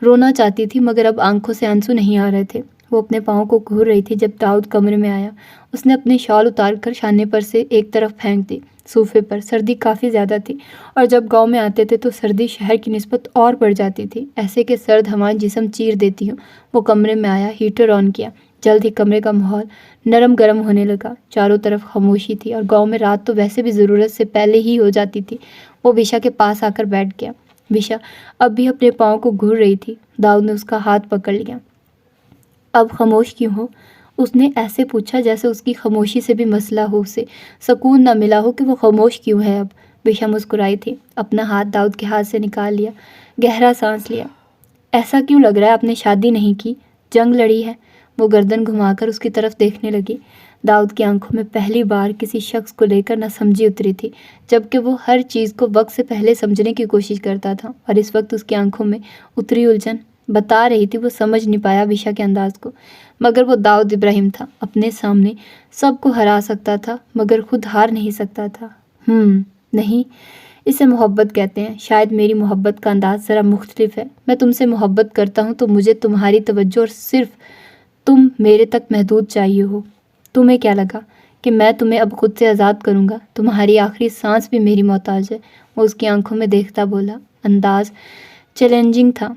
रोना चाहती थी, मगर अब आंखों से आंसू नहीं आ रहे थे। वो अपने पाँव को घूर रही थी जब दाऊद कमरे में आया। उसने अपनी शॉल उतार कर शाने पर से एक तरफ फेंक दी। सोफे पर सर्दी काफ़ी ज़्यादा थी, और जब गांव में आते थे तो सर्दी शहर की निस्बत और बढ़ जाती थी, ऐसे कि सर्द हवाएं जिस्म चीर देती हूँ। वो कमरे में आया, हीटर ऑन किया। जल्द ही कमरे का माहौल नरम गरम होने लगा। चारों तरफ खामोशी थी, और गांव में रात तो वैसे भी ज़रूरत से पहले ही हो जाती थी। वो बिशा के पास आकर बैठ गया। बिशा अब भी अपने पाँव को घूर रही थी। दाऊद ने उसका हाथ पकड़ लिया। अब खामोश क्यों हो? उसने ऐसे पूछा जैसे उसकी खामोशी से भी मसला हो, उसे सुकून न मिला हो कि वो खामोश क्यों है अब। बिशा मुस्कुराई थी। अपना हाथ दाऊद के हाथ से निकाल लिया, गहरा सांस लिया। ऐसा क्यों लग रहा है आपने शादी नहीं की, जंग लड़ी है? वो गर्दन घुमाकर उसकी तरफ देखने लगी। दाऊद की आंखों में पहली बार किसी शख्स को लेकर नासमझी उतरी थी, जबकि वो हर चीज़ को वक्त से पहले समझने की कोशिश करता था, और इस वक्त उसकी आंखों में उतरी उलझन बता रही थी वो समझ नहीं पाया बिशा के अंदाज को। मगर वो दाऊद इब्राहिम था, अपने सामने सबको हरा सकता था, मगर खुद हार नहीं सकता था। नहीं, इसे मोहब्बत कहते हैं। शायद मेरी मोहब्बत का अंदाज़ ज़रा मुख्तलिफ है। मैं तुमसे मोहब्बत करता हूँ तो मुझे तुम्हारी तवज्जो और सिर्फ तुम मेरे तक महदूद चाहिए हो। तुम्हें क्या लगा कि मैं तुम्हें अब खुद से आज़ाद करूँगा? तुम्हारी आखिरी सांस भी मेरी मोहताज है। वो उसकी आंखों में देखता बोला। अंदाज चैलेंजिंग था,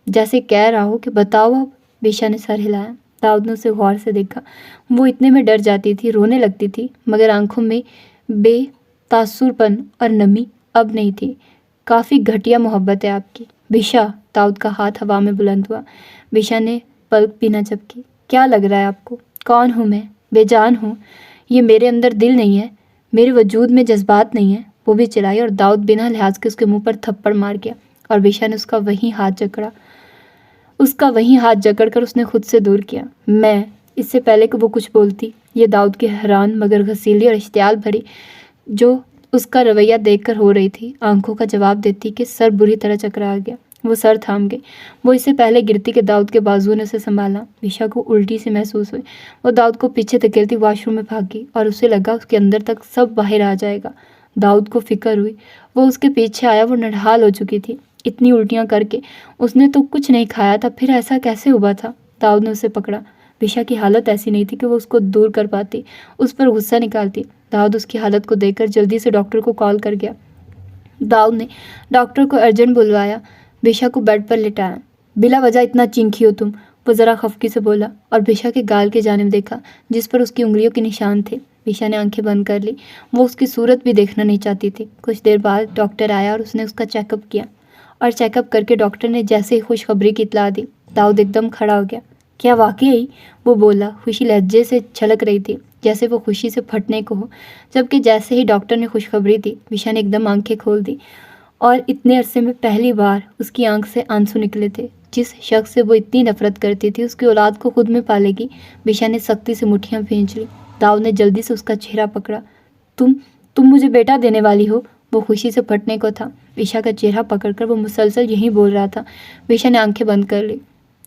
जैसे कह रहा हो कि बताओ अब। बिशा ने सर हिलाया। दाऊद ने उसे गौर से देखा। वो इतने में डर जाती थी, रोने लगती थी, मगर आंखों में बेतासुरपन और नमी अब नहीं थी। काफ़ी घटिया मोहब्बत है आपकी। बिशा, दाऊद का हाथ हवा में बुलंद हुआ। बिशा ने पलक भी न झपकी। क्या लग रहा है आपको? कौन हूँ मैं? बेजान हूँ। ये मेरे अंदर दिल नहीं है, मेरे वजूद में जज्बात नहीं है, वो भी चिल्लाई और दाऊद बिना लिहाज के उसके मुंह पर थप्पड़ मार गया और बिशा ने उसका वही हाथ जकड़कर उसने खुद से दूर किया। मैं, इससे पहले कि वो कुछ बोलती, ये दाऊद की हैरान मगर घसीली और इश्तियाल भरी जो उसका रवैया देखकर हो रही थी, आंखों का जवाब देती कि सर बुरी तरह चकरा गया। वो सर थाम गई। वो इससे पहले गिरती कि दाऊद के बाजुओं ने उसे संभाला। बिशा को उल्टी सी महसूस हुई। वो दाऊद को पीछे धकेलती वॉशरूम में भागी और उसे लगा उसके अंदर तक सब बाहर आ जाएगा। दाऊद को फिक्र हुई। वो उसके पीछे आया। वो नढाल हो चुकी थी। इतनी उल्टियाँ करके उसने तो कुछ नहीं खाया था, फिर ऐसा कैसे हुआ था? दाऊद ने उसे पकड़ा। बिशा की हालत ऐसी नहीं थी कि वो उसको दूर कर पाती, उस पर गुस्सा निकालती। दाऊद उसकी हालत को देखकर जल्दी से डॉक्टर को कॉल कर गया। दाऊद ने डॉक्टर को अर्जेंट बुलवाया, बिशा को बेड पर लिटाया। बिला वजह इतना चिंकी हो तुम? वो ज़रा खफकी से बोला और बिशा के गाल की जानिब देखा जिस पर उसकी उंगलियों के निशान थे। बिशा ने आंखें बंद कर ली। वो उसकी सूरत भी देखना नहीं चाहती थी। कुछ देर बाद डॉक्टर आया और उसने उसका चेकअप किया और चेकअप करके डॉक्टर ने जैसे ही खुशखबरी की इतला दी, दाऊद एकदम खड़ा हो गया। क्या वाकई? वो बोला। खुशी लहजे से छलक रही थी, जैसे वो खुशी से फटने को हो। जबकि जैसे ही डॉक्टर ने खुशखबरी दी, बिशा ने एकदम आंखें खोल दी और इतने अरसे में पहली बार उसकी आंख से आंसू निकले थे। जिस शख्स से वो इतनी नफरत करती थी, उसकी औलाद को खुद में पालेगी। बिशा ने सख्ती से मुट्ठियां भींच ली। दाऊद ने जल्दी से उसका चेहरा पकड़ा। तुम मुझे बेटा देने वाली हो? वो खुशी से फटने को था। बिशा का चेहरा पकड़कर वो मुसलसल यही बोल रहा था। बिशा ने आंखें बंद कर ली।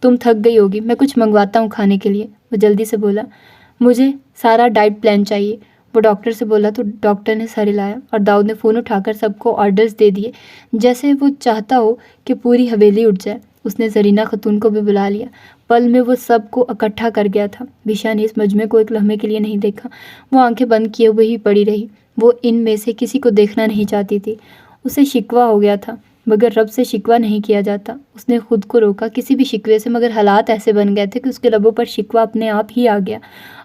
तुम थक गई होगी, मैं कुछ मंगवाता हूँ खाने के लिए, वो जल्दी से बोला। मुझे सारा डाइट प्लान चाहिए, वो डॉक्टर से बोला तो डॉक्टर ने सर हिलाया और दाऊद ने फ़ोन उठाकर सबको ऑर्डर्स दे दिए, जैसे वो चाहता हो कि पूरी हवेली उठ जाए। उसने जरीना खतून को भी बुला लिया। पल में वो सबको इकट्ठा कर गया था। बिशा ने इस मजमे को एक लम्हे के लिए नहीं देखा। वो आंखें बंद किए हुए ही पड़ी रही। वो इनमें से किसी को देखना नहीं चाहती थी। उसे शिकवा हो गया था, मगर रब से शिकवा नहीं किया जाता। उसने खुद को रोका किसी भी शिकवे से, मगर हालात ऐसे बन गए थे कि उसके लबों पर शिकवा अपने आप ही आ गया।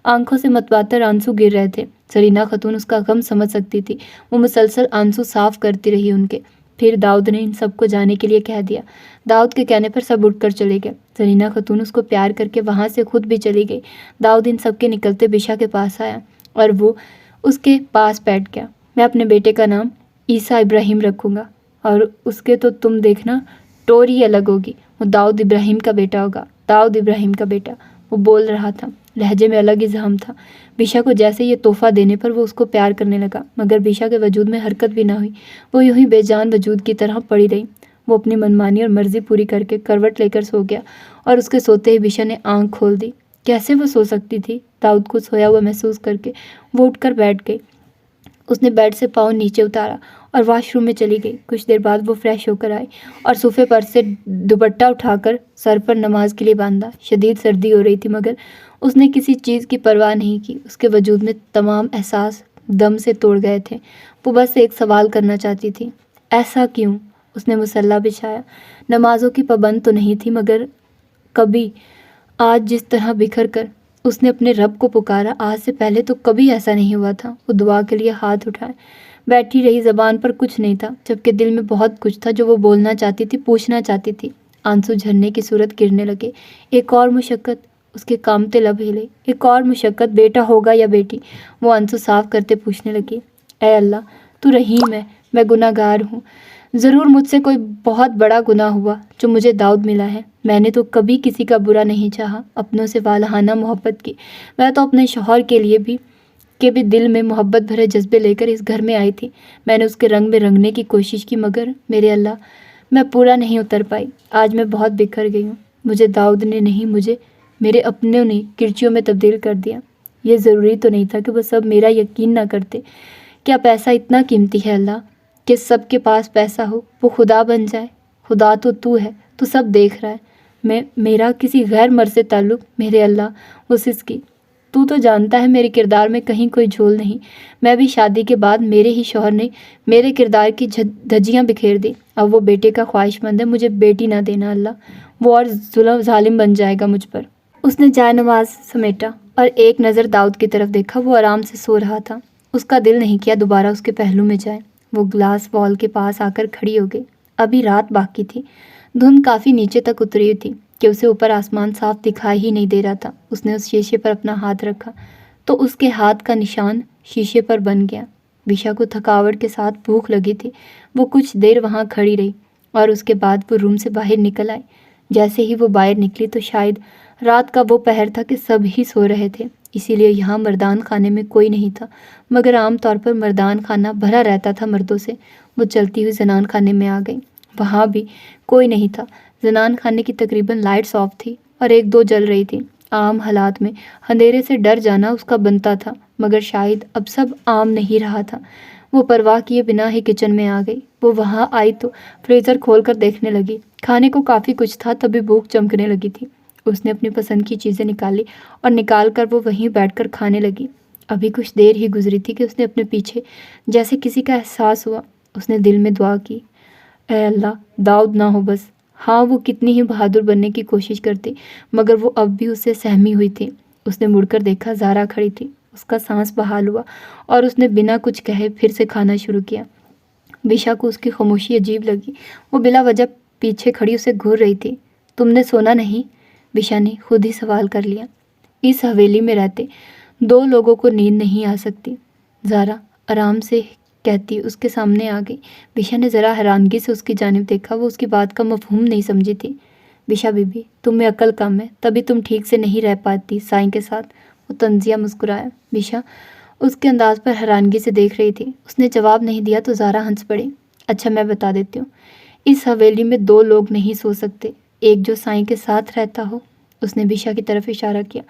आंखों से मतवातर आंसू गिर रहे थे। सरीना खतून उसका गम समझ सकती थी। वो मुसलसल आंसू साफ करती रही उनके। फिर दाऊद ने इन सबको जाने के लिए कह दिया। दाऊद के कहने पर सब उठकर चले गए। सरीना खतून उसको प्यार करके वहाँ से खुद भी चली गई। दाऊद इन सबके निकलते बिशा के पास आया और वो उसके पास बैठ गया। मैं अपने बेटे का नाम ईसा इब्राहिम रखूँगा और उसके तो तुम देखना टोरी अलग होगी। वो दाऊद इब्राहिम का बेटा होगा, दाऊद इब्राहिम का बेटा। वो बोल रहा था, लहजे में अलग इज़हाम था। बिशा को जैसे ये तोहफा देने पर वो उसको प्यार करने लगा, मगर बिशा के वजूद में हरकत भी ना हुई। वो यूं ही बेजान वजूद की तरह पड़ी रही। वो अपनी मनमानी और मर्जी पूरी करके करवट लेकर सो गया और उसके सोते ही बिशा ने आंख खोल दी। कैसे वो सो सकती थी? दाऊद को सोया हुआ महसूस करके वो उठकर बैठ गई। उसने बेड से पाँव नीचे उतारा और वॉशरूम में चली गई। कुछ देर बाद वो फ्रेश होकर आई और सोफे पर से दुपट्टा उठाकर सर पर नमाज के लिए बांधा। शदीद सर्दी हो रही थी, मगर उसने किसी चीज़ की परवाह नहीं की। उसके वजूद में तमाम एहसास दम से तोड़ गए थे। वो बस एक सवाल करना चाहती थी, ऐसा क्यों? उसने मुसल्ला बिछाया। नमाजों की पाबंद तो नहीं थी, मगर कभी आज जिस तरह बिखर कर उसने अपने रब को पुकारा, आज से पहले तो कभी ऐसा नहीं हुआ था। वो दुआ के लिए हाथ उठाए बैठी रही। ज़बान पर कुछ नहीं था, जबकि दिल में बहुत कुछ था जो वो बोलना चाहती थी, पूछना चाहती थी। आंसू झरने की सूरत गिरने लगे। एक और मुशक्क़त, उसके कामते लब हिले। एक और मुशक्क़त, बेटा होगा या बेटी? वो आंसू साफ करते पूछने लगी, ऐ अल्लाह, तू रहीम है, मैं गुनाहगार हूँ। ज़रूर मुझसे कोई बहुत बड़ा गुनाह हुआ जो मुझे दाऊद मिला है। मैंने तो कभी किसी का बुरा नहीं चाहा, अपनों से वालहाना मोहब्बत की। मैं तो अपने शौहर के लिए भी दिल में मोहब्बत भरे जज्बे लेकर इस घर में आई थी। मैंने उसके रंग में रंगने की कोशिश की, मगर मेरे अल्लाह, मैं पूरा नहीं उतर पाई। आज मैं बहुत बिखर गई हूँ। मुझे दाऊद ने नहीं, मुझे मेरे अपनों ने किरचियों में तब्दील कर दिया। ये ज़रूरी तो नहीं था कि वो सब मेरा यकीन ना करते। क्या पैसा इतना कीमती है अल्लाह कि सबके पास पैसा हो, वो खुदा बन जाए? खुदा तो तू है, तू सब देख रहा है। मेरा किसी गैर मर्द से ताल्लुक़, मेरे अल्लाह, उसकी तू तो जानता है मेरे किरदार में कहीं कोई झोल नहीं। मैं भी शादी के बाद मेरे ही शौहर ने मेरे किरदार की धज्जियाँ बिखेर दी। अब वो बेटे का ख्वाहिशमंद है, मुझे बेटी ना देना अल्लाह, वो और जालिम बन जाएगा मुझ पर। उसने जाए नमाज समेटा और एक नज़र दाऊद की तरफ देखा। वो आराम से सो रहा था। उसका दिल नहीं किया दोबारा उसके पहलू में जाए। वो ग्लास वॉल के पास आकर खड़ी हो गई। अभी रात बाकी थी। धुंध काफ़ी नीचे तक उतरी हुई थी कि उसे ऊपर आसमान साफ दिखाई ही नहीं दे रहा था। उसने उस शीशे पर अपना हाथ रखा तो उसके हाथ का निशान शीशे पर बन गया। विशा को थकावट के साथ भूख लगी थी। वो कुछ देर वहाँ खड़ी रही और उसके बाद वो रूम से बाहर निकल आई। जैसे ही वो बाहर निकली तो शायद रात का वो पहर था कि सब ही सो रहे थे, इसीलिए यहाँ मर्दान खाने में कोई नहीं था। मगर आम तौर पर मर्दान खाना भरा रहता था मर्दों से। वो चलती हुई जनान खाने में आ गई। वहाँ भी कोई नहीं था। जनान खाने की तकरीबन लाइट्स ऑफ थी और एक दो जल रही थी। आम हालात में अंधेरे से डर जाना उसका बनता था, मगर शायद अब सब आम नहीं रहा था। वो परवाह किए बिना ही किचन में आ गई। वो वहाँ आई तो फ्रीज़र खोलकर देखने लगी। खाने को काफ़ी कुछ था, तभी भूख चमकने लगी थी। उसने अपनी पसंद की चीज़ें निकाली और निकाल कर वो वहीं बैठकर खाने लगी। अभी कुछ देर ही गुजरी थी कि उसने अपने पीछे जैसे किसी का एहसास हुआ। उसने दिल में दुआ की, ऐ अल्लाह, दाऊद ना हो बस। हाँ, वो कितनी ही बहादुर बनने की कोशिश करती, मगर वो अब भी उससे सहमी हुई थी। उसने मुड़कर देखा, ज़ारा खड़ी थी। उसका सांस बहाल हुआ और उसने बिना कुछ कहे फिर से खाना शुरू किया। विशा को उसकी खामोशी अजीब लगी। वो बिला वजह पीछे खड़ी उसे घूर रही थी। तुमने सोना नहीं? विशा ने खुद ही सवाल कर लिया। इस हवेली में रहते दो लोगों को नींद नहीं आ सकती, ज़ारा आराम से कहती उसके सामने आ गई। विशा ने ज़रा हैरानगी से उसकी जानिब देखा। वो उसकी बात का मफहूम नहीं समझी थी। विशा बीबी, तुम में अक्ल कम है, तभी तुम ठीक से नहीं रह पाती साईं के साथ। वो तंजिया मुस्कुराया। विशा उसके अंदाज पर हैरानगी से देख रही थी। उसने जवाब नहीं दिया तो ज़ारा हंस पड़ी। अच्छा, मैं बता देती हूँ। इस हवेली में दो लोग नहीं सो सकते, एक जो साईं के साथ रहता हो, उसने विशा की तरफ इशारा किया,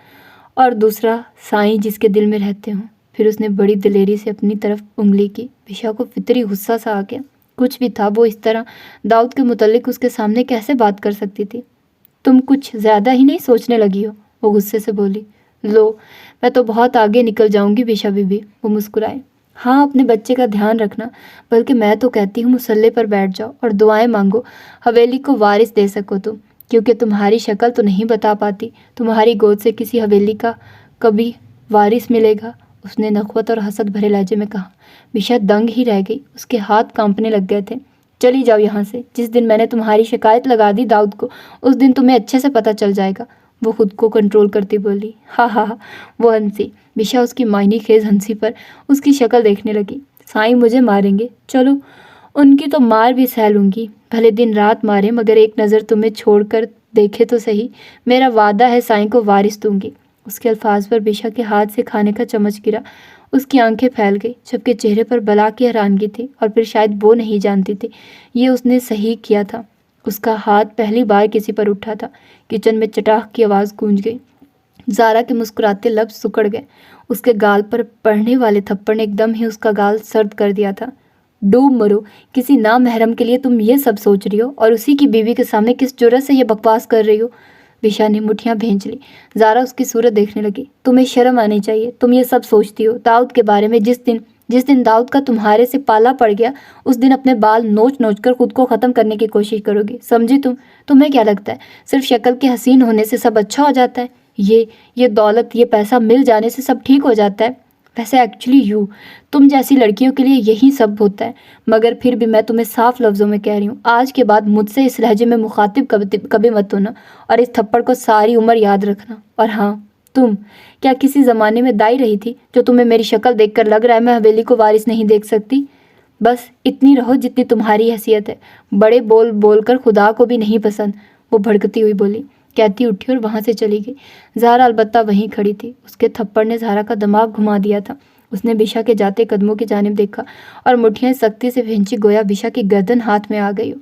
और दूसरा साईं जिसके दिल में रहते हों। फिर उसने बड़ी दिलेरी से अपनी तरफ उंगली की। विशा को फितरी गुस्सा सा आ गया। कुछ भी था, वो इस तरह दाऊद के मुतल्लिक उसके सामने कैसे बात कर सकती थी? तुम कुछ ज़्यादा ही नहीं सोचने लगी हो? वो गुस्से से बोली। लो, मैं तो बहुत आगे निकल जाऊंगी विशा बीबी। वो मुस्कुराए। हाँ, अपने बच्चे का ध्यान रखना। बल्कि मैं तो कहती हूँ मुसल्ले पर बैठ जाओ और दुआएं मांगो, हवेली को वारिस दे सको तुम, क्योंकि तुम्हारी शक्ल तो नहीं बता पाती। तुम्हारी गोद से किसी हवेली का कभी वारिस मिलेगा? उसने नखवत और हसद भरे लहजे में कहा। विशा दंग ही रह गई। उसके हाथ कांपने लग गए थे। चली जाओ यहाँ से। जिस दिन मैंने तुम्हारी शिकायत लगा दी दाऊद को, उस दिन तुम्हें अच्छे से पता चल जाएगा। वो खुद को कंट्रोल करती बोली। हा हा हा। वो हंसी। विशा उसकी मायनी खेज हंसी पर उसकी शक्ल देखने लगी। साईं मुझे मारेंगे, चलो उनकी तो मार भी सह लूँगी, भले दिन रात मारे, मगर एक नज़र तुम्हें छोड़कर देखे तो सही। मेरा वादा है, साईं को वारिस दूंगी। उसके अल्फाज पर विशा के हाथ से खाने का चम्मच गिरा। उसकी आंखें फैल गई। सबके चेहरे पर बला की हैरानगी थी, और फिर शायद वो नहीं जानती थी ये उसने सही किया था। उसका हाथ पहली बार किसी पर उठा था। किचन में चटाख की आवाज़ गूंज गई। ज़ारा के मुस्कुराते लफ्ज़ सिकुड़ गए। उसके गाल पर पड़ने वाले थप्पड़ ने एकदम ही उसका गाल सर्द कर दिया था। डूब मरो, किसी नामहरम के लिए तुम ये सब सोच रही हो, और उसी की बीवी के सामने किस जुर्रत से ये बकवास कर रही हो? विशा ने मुठ्ठियां भींच ली। ज़ारा उसकी सूरत देखने लगी। तुम्हें शर्म आनी चाहिए, तुम ये सब सोचती हो दाऊद के बारे में। जिस दिन दाऊद का तुम्हारे से पाला पड़ गया, उस दिन अपने बाल नोच नोच कर खुद को ख़त्म करने की कोशिश करोगी, समझी तुम? तुम्हें क्या लगता है सिर्फ शक्ल के हसीन होने से सब अच्छा हो जाता है? ये दौलत, ये पैसा मिल जाने से सब ठीक हो जाता है? वैसे एक्चुअली तुम जैसी लड़कियों के लिए यही सब होता है। मगर फिर भी मैं तुम्हें साफ लफ्ज़ों में कह रही हूँ, आज के बाद मुझसे इस लहजे में मुखातिब कभी मत होना, और इस थप्पड़ को सारी उम्र याद रखना। और हाँ, तुम क्या किसी ज़माने में दाई रही थी जो तुम्हें मेरी शक्ल देखकर लग रहा है मैं हवेली को वारिस नहीं देख सकती? बस इतनी रहो जितनी तुम्हारी हैसियत है। बड़े बोल बोल कर खुदा को भी नहीं पसंद। वो भड़कती हुई बोली। कहती उठी और वहाँ से चली गई। ज़ारा अलबत्ता वहीं खड़ी थी। उसके थप्पड़ ने ज़ारा का दिमाग घुमा दिया था। उसने विशा के जाते कदमों की जानिब देखा और मुठ्ठियाँ सख्ती से भींची, गोया विशा की गर्दन हाथ में आ गई हो।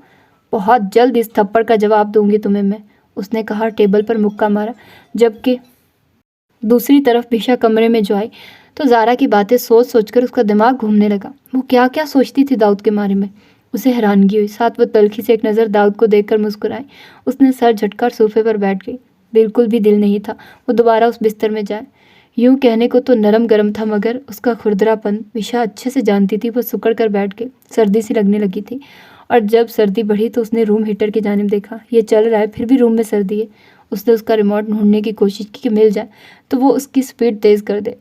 बहुत जल्द इस थप्पड़ का जवाब दूंगी तुम्हें मैं, उसने कहा। टेबल पर मुक्का मारा। जबकि दूसरी तरफ विशा कमरे में जो आई तो ज़ारा की बातें सोच सोचकर उसका दिमाग घूमने लगा। वो क्या क्या सोचती थी दाऊद के बारे में। उसे हैरानगी हुई। साथ वो तल्खी से एक नज़र दाऊद को देखकर मुस्कुराई। उसने सर झटकार सोफे पर बैठ गई। बिल्कुल भी दिल नहीं था वो दोबारा उस बिस्तर में जाए। यूं कहने को तो नरम गरम था, मगर उसका खुरदरापन विशा अच्छे से जानती थी। वो सिकुड़ कर बैठ गई। सर्दी सी लगने लगी थी, और जब सर्दी बढ़ी तो उसने रूम हीटर की जानिब देखा। ये चल रहा है, फिर भी रूम में सर्दी है। उसने उसका रिमोट ढूंढने की कोशिश की कि मिल जाए तो वो उसकी स्पीड तेज़ कर दे,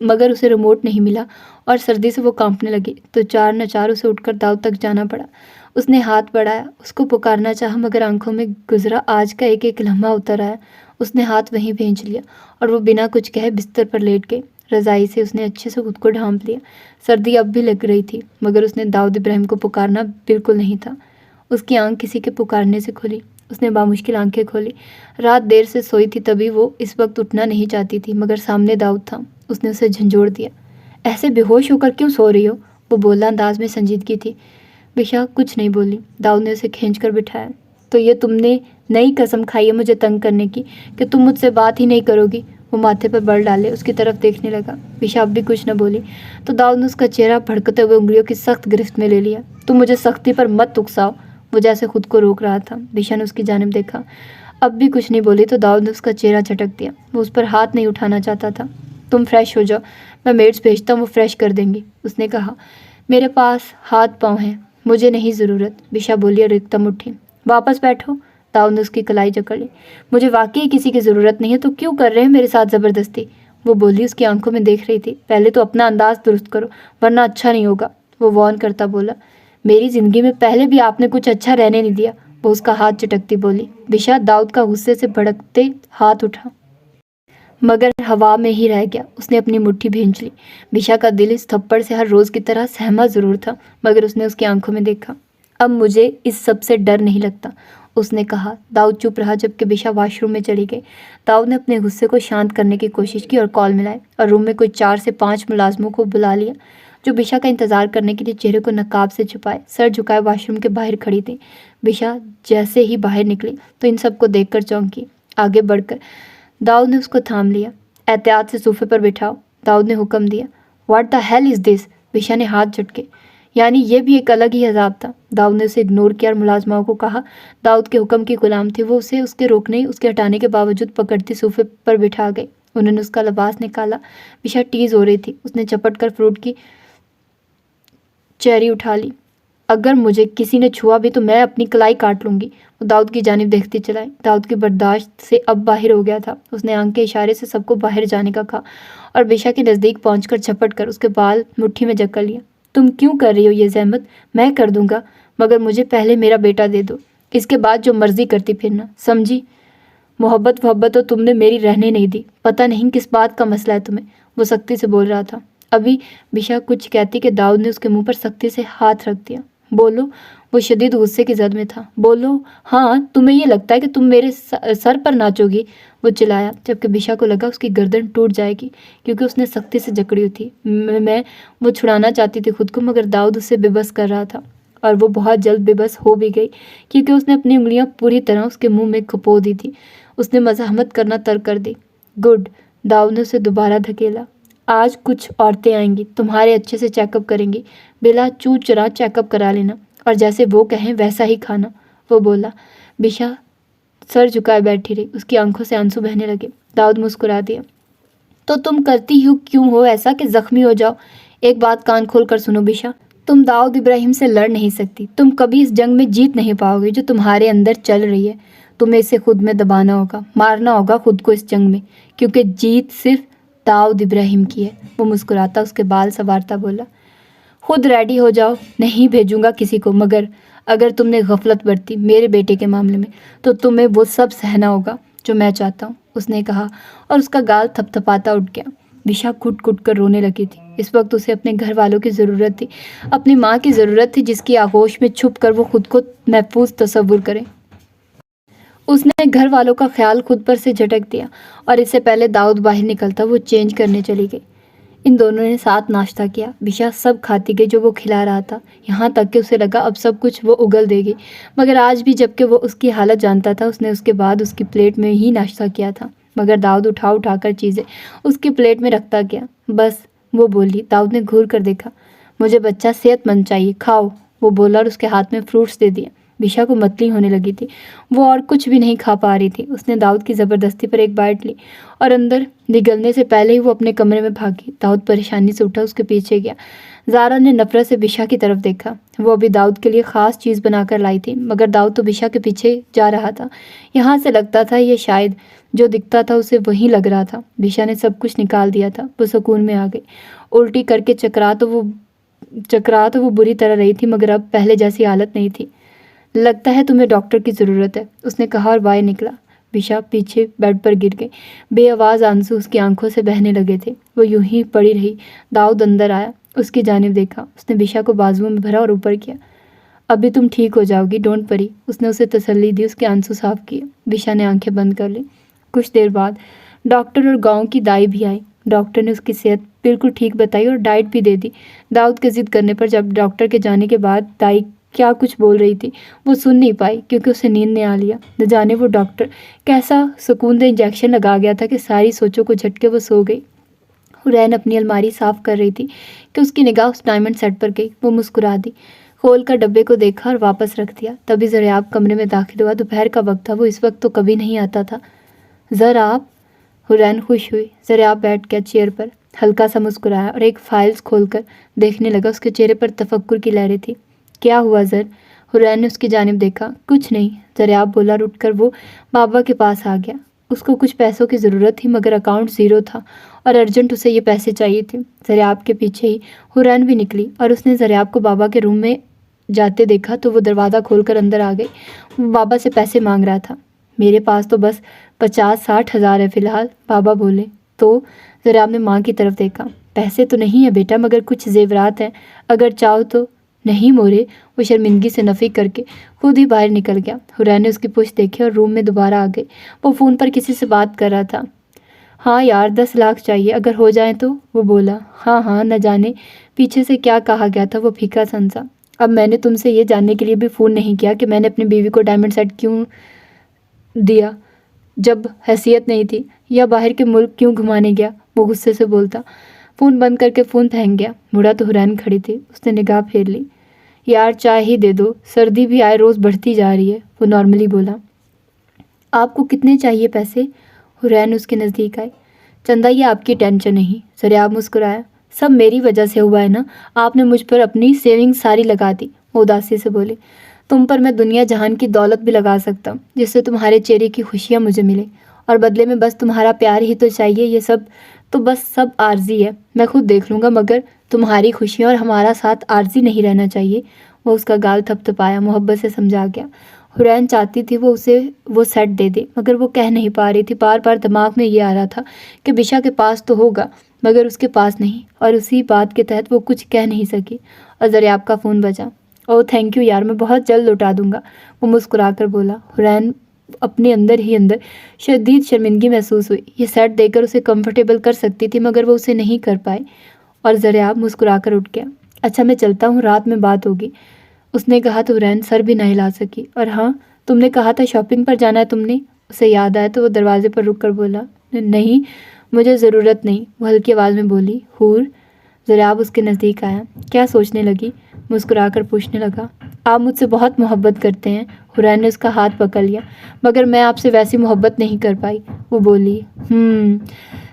मगर उसे रिमोट नहीं मिला और सर्दी से वो कांपने लगी। तो चार न चार उसे उठकर दाऊद तक जाना पड़ा। उसने हाथ बढ़ाया, उसको पुकारना चाहा, मगर आंखों में गुजरा आज का एक एक लम्हा उतर आया। उसने हाथ वहीं भींच लिया और वो बिना कुछ कहे बिस्तर पर लेट गई। रज़ाई से उसने अच्छे से खुद को ढांप लिया। सर्दी अब भी लग रही थी, मगर उसने दाऊद इब्राहिम को पुकारना बिल्कुल नहीं था। उसकी आंख किसी के पुकारने से खुली। उसने बामुश्किल आंखें खोली। रात देर से सोई थी, तभी वो इस वक्त उठना नहीं चाहती थी, मगर सामने दाऊद था। उसने उसे झंझोड़ दिया। ऐसे बेहोश होकर क्यों सो रही हो? वो बोला, अंदाज में संजीदगी थी। बिशा कुछ नहीं बोली। दाऊद ने उसे खींच कर बिठाया। तो ये तुमने नई कसम खाई है मुझे तंग करने की, कि तुम मुझसे बात ही नहीं करोगी? वो माथे पर बल डाले उसकी तरफ देखने लगा। बिशा अब भी कुछ न बोली तो दाऊद ने उसका चेहरा भड़कते हुए उंगलियों की सख्त गिरफ्त में ले लिया। तुम मुझे सख्ती पर मत उकसाओ। वो जैसे खुद को रोक रहा था। बिशा ने उसकी जानिब देखा। अब भी कुछ नहीं बोली तो दाऊद ने उसका चेहरा झटक दिया। वो उस पर हाथ नहीं उठाना चाहता था। तुम फ्रेश हो जाओ, मैं मेड्स भेजता हूँ, वो फ्रेश कर देंगी, उसने कहा। मेरे पास हाथ पाँव हैं, मुझे नहीं ज़रूरत, बिशा बोली और एकदम उठी। वापस बैठो। दाऊद ने उसकी कलाई जकड़ ली। मुझे वाकई किसी की ज़रूरत नहीं है, तो क्यों कर रहे हैं मेरे साथ ज़बरदस्ती? वो बोली, उसकी आंखों में देख रही थी। पहले तो अपना अंदाज दुरुस्त करो, वरना अच्छा नहीं होगा, वो वॉर्न करता बोला। मेरी ज़िंदगी में पहले भी आपने कुछ अच्छा रहने नहीं दिया, वो उसका हाथ चटकती बोली। बिशा दाऊद का गुस्से से भड़कते हाथ उठा, मगर हवा में ही रह गया। उसने अपनी मुट्ठी भींच ली। बिशा का दिल इस थप्पड़ से हर रोज़ की तरह सहमा ज़रूर था, मगर उसने उसकी आंखों में देखा। अब मुझे इस सब से डर नहीं लगता, उसने कहा। दाऊद चुप रहा जबकि बिशा वॉशरूम में चली गई। दाऊद ने अपने गुस्से को शांत करने की कोशिश की और कॉल मिलाई और रूम में कोई 4 से 5 मुलाजमों को बुला लिया, जो बिशा का इंतज़ार करने के लिए चेहरे को नकाब से छुपाए सर झुकाए वॉशरूम के बाहर खड़ी थी। बिशा जैसे ही बाहर निकली तो इन सबको देखकर चौंकी। आगे बढ़कर दाऊद ने उसको थाम लिया। एहतियात से सोफे पर बिठाओ, दाऊद ने हुक्म दिया। What the hell is this? Visa ने हाथ झटके। यानी ये भी एक अलग ही अजाब था। दाऊद ने उसे इग्नोर किया और मुलाजमाओं को कहा। दाऊद के हुक्म की गुलाम थी वो। उसे उसके रोकने उसके हटाने के बावजूद पकड़ती सोफे पर बिठा गई। उन्होंने उसका लिबास निकाला। बिशा टीज हो रही थी। उसने झपट कर फ्रूट की चेरी उठा ली। अगर मुझे किसी ने छुआ भी तो मैं अपनी कलाई काट लूंगी, वो दाऊद की जानिब देखती चलाई। दाऊद की बर्दाश्त से अब बाहर हो गया था। उसने आंख के इशारे से सबको बाहर जाने का कहा और बिशा के नज़दीक पहुंचकर झपट कर उसके बाल मुट्ठी में जकड़ लिया। तुम क्यों कर रही हो ये ज़हमत? मैं कर दूंगा, मगर मुझे पहले मेरा बेटा दे दो, इसके बाद जो मर्जी करती फिरना, समझी? मोहब्बत वहब्बत तो तुमने मेरी रहने नहीं दी। पता नहीं किस बात का मसला है तुम्हें, वो सख्ती से बोल रहा था। अभी बिशा कुछ कहती कि दाऊद ने उसके मुंह पर सख्ती से हाथ रख दिया। बोलो, वो शदीद गुस्से की जद में था। बोलो, हाँ तुम्हें ये लगता है कि तुम मेरे सर पर नाचोगी, वो चिल्लाया, जबकि बिशा को लगा उसकी गर्दन टूट जाएगी, क्योंकि उसने सख्ती से जकड़ी हुई थी। मैं वो छुड़ाना चाहती थी खुद को, मगर दाऊद उससे बेबस कर रहा था और वो बहुत जल्द बेबस हो भी गई, क्योंकि उसने अपनी उंगलियां पूरी तरह उसके मुंह में खपो दी थी। उसने मज़ाहमत करना तर्क कर दी। गुड, दाऊद ने उसे दोबारा धकेला। आज कुछ औरतें आएंगी, तुम्हारे अच्छे से चेकअप करेंगी, बिला चू चरा चेकअप करा लेना, और जैसे वो कहें वैसा ही खाना, वो बोला। बिशा सर झुकाए बैठी रही। उसकी आंखों से आंसू बहने लगे। दाऊद मुस्कुरा दिया। तो तुम करती ही क्यों हो ऐसा कि जख्मी हो जाओ? एक बात कान खोल कर सुनो बिशा, तुम दाऊद इब्राहिम से लड़ नहीं सकती। तुम कभी इस जंग में जीत नहीं पाओगे जो तुम्हारे अंदर चल रही है। तुम्हें इसे खुद में दबाना होगा, मारना होगा खुद को इस जंग में, क्योंकि जीत सिर्फ दाऊद इब्राहिम की है। वो मुस्कुराता उसके बाल संवारता बोला। खुद रेडी हो जाओ, नहीं भेजूंगा किसी को, मगर अगर तुमने गफलत बरती मेरे बेटे के मामले में तो तुम्हें वो सब सहना होगा जो मैं चाहता हूँ, उसने कहा और उसका गाल थपथपाता उठ गया। बिशा घुट घुट कर रोने लगी थी। इस वक्त उसे अपने घर वालों की ज़रूरत थी, अपनी माँ की ज़रूरत थी, जिसकी आगोश में छुप कर वो खुद को महफूज तस्वुर करे। उसने घर वालों का ख्याल खुद पर से झटक दिया और इससे पहले दाऊद बाहर निकलता वो चेंज करने चली गई। इन दोनों ने साथ नाश्ता किया। बिशा सब खाती गई जो वो खिला रहा था, यहाँ तक कि उसे लगा अब सब कुछ वो उगल देगी, मगर आज भी जबकि वो उसकी हालत जानता था उसने उसके बाद उसकी प्लेट में ही नाश्ता किया था, मगर दाऊद उठा कर चीज़ें उसकी प्लेट में रखता गया। बस, वो बोली। दाऊद ने घूर कर देखा। मुझे बच्चा सेहतमंद चाहिए, खाओ, वो बोला और उसके हाथ में फ्रूट्स दे दिए। बिशा को मतली होने लगी थी। वो और कुछ भी नहीं खा पा रही थी। उसने दाऊद की ज़बरदस्ती पर एक बाइट ली और अंदर निगलने से पहले ही वो अपने कमरे में भागी। दाऊद परेशानी से उठा, उसके पीछे गया। ज़ारा ने नफरत से बिशा की तरफ देखा। वो अभी दाऊद के लिए ख़ास चीज़ बनाकर लाई थी, मगर दाऊद तो बिशा के पीछे जा रहा था। यहाँ से लगता था ये शायद जो दिखता था उसे वही लग रहा था। बिशा ने सब कुछ निकाल दिया था। वो सुकून में आ गई। उल्टी करके चकरा तो वो चकरा तो वो बुरी तरह रही थी, मगर अब पहले जैसी हालत नहीं थी। लगता है तुम्हें डॉक्टर की ज़रूरत है, उसने कहा और बाहर निकला। विशा पीछे बेड पर गिर गई। बेआवाज़ आंसू उसकी आंखों से बहने लगे थे। वो यूं ही पड़ी रही। दाऊद अंदर आया, उसकी जानिब देखा। उसने विशा को बाजुओं में भरा और ऊपर किया। अभी तुम ठीक हो जाओगी, डोंट वरी, उसने उसे तसल्ली दी। उसके आंसू साफ किए। विशा ने आंखें बंद कर ली। कुछ देर बाद डॉक्टर और गांव की दाई भी आई। डॉक्टर ने उसकी सेहत बिल्कुल ठीक बताई और डाइट भी दे दी। दाऊद के जिद करने पर जब डॉक्टर के जाने के बाद दाई क्या कुछ बोल रही थी वो सुन नहीं पाई, क्योंकि उसे नींद ने आ लिया। न जाने वो डॉक्टर कैसा सुकून इंजेक्शन लगा गया था कि सारी सोचों को झटके वो सो गई। हुरैन अपनी अलमारी साफ कर रही थी कि उसकी निगाह उस डायमंड सेट पर गई। वो मुस्कुरा दी, खोल कर डब्बे को देखा और वापस रख दिया। तभी ज़रियाब कमरे में दाखिल हुआ। दोपहर का वक्त था, वो इस वक्त तो कभी नहीं आता था। ज़राब, हुरैन खुश हुई। ज़रियाब बैठ गया चेयर पर, हल्का सा मुस्कुराया और एक फाइल्स खोलकर देखने लगा। उसके चेहरे पर तफक्कुर की लहरें थी। क्या हुआ ज़र? हुरैन ने उसकी जानिब देखा। कुछ नहीं, ज़रियाब बोला। उठकर वो बाबा के पास आ गया। उसको कुछ पैसों की ज़रूरत थी, मगर अकाउंट ज़ीरो था और अर्जेंट उसे ये पैसे चाहिए थे। ज़रियाब के पीछे ही हुरैन भी निकली और उसने ज़रियाब को बाबा के रूम में जाते देखा तो वो दरवाज़ा खोलकर अंदर आ गई। वो बाबा से पैसे मांग रहा था। मेरे पास तो बस 50-60 हज़ार है फ़िलहाल, बाबा बोले। तो ज़रियाब ने माँ की तरफ देखा। पैसे तो नहीं है बेटा, मगर कुछ ज़ेवरात हैं, अगर चाहो तो। नहीं मोरे, वो शर्मिंदगी से नफ़ी करके खुद ही बाहर निकल गया। हुरैन ने उसकी पुश्त देखी और रूम में दोबारा आ गई। वो फ़ोन पर किसी से बात कर रहा था। हाँ यार, 10 लाख चाहिए, अगर हो जाए तो, वो बोला। हाँ हाँ, न जाने पीछे से क्या कहा गया था, वो फीका संसा। अब मैंने तुमसे ये जानने के लिए भी फ़ोन नहीं किया कि मैंने अपनी बीवी को डायमंड सेट क्यों दिया जब हैसियत नहीं थी, या बाहर के मुल्क क्यों घुमाने गया, वो गुस्से से बोलता। फ़ोन बंद करके फ़ोन फेंक गया। मुड़ा तो हुरैन खड़ी थी। उसने निगाह फेर ली। यार चाय ही दे दो, सर्दी भी आए रोज़ बढ़ती जा रही है, वो नॉर्मली बोला। आपको कितने चाहिए पैसे? हुरैन उसके नज़दीक आई। चंदा, ये आपकी टेंशन नहीं, ज़रियाब मुस्कुराया। सब मेरी वजह से हुआ है ना, आपने मुझ पर अपनी सेविंग सारी लगा दी, वो उदासी से बोले। तुम पर मैं दुनिया जहान की दौलत भी लगा सकता हूँ, जिससे तुम्हारे चेहरे की खुशियाँ मुझे मिले, और बदले में बस तुम्हारा प्यार ही तो चाहिए। ये सब तो बस सब आर्जी है, मैं खुद देख लूँगा, मगर तुम्हारी खुशियाँ और हमारा साथ आर्जी नहीं रहना चाहिए। वो उसका गाल थपथपाया, मोहब्बत से समझा गया। हुरैन चाहती थी वो उसे वो सेट दे दे, मगर वो कह नहीं पा रही थी। बार बार दिमाग में ये आ रहा था कि बिशा के पास तो होगा, मगर उसके पास नहीं, और उसी बात के तहत वो कुछ कह नहीं सकी। और ज़रियाब का फ़ोन बजा। ओह थैंक यू यार, मैं बहुत जल्द लौटा दूंगा, वो मुस्कुरा कर बोला। हुरैन अपने अंदर ही अंदर शदीद शर्मिंदगी महसूस हुई। ये सेट देकर उसे कंफर्टेबल कर सकती थी, मगर वो उसे नहीं कर पाई। और ज़रियाब मुस्कुरा कर उठ गया। अच्छा मैं चलता हूँ, रात में बात होगी, उसने कहा तो हुरैन सर भी ना हिला सकी। और हाँ, तुमने कहा था शॉपिंग पर जाना है तुमने, उसे याद आया तो वो दरवाजे पर रुक कर बोला। नहीं, मुझे ज़रूरत नहीं, वो हल्की आवाज़ में बोली। हूर, ज़रियाब उसके नज़दीक आया। क्या सोचने लगी, मुस्कुरा कर पूछने लगा। आप मुझसे बहुत मोहब्बत करते हैं, हुरैन ने उसका हाथ पकड़ लिया। मगर मैं आपसे वैसी मोहब्बत नहीं कर पाई, वो बोली।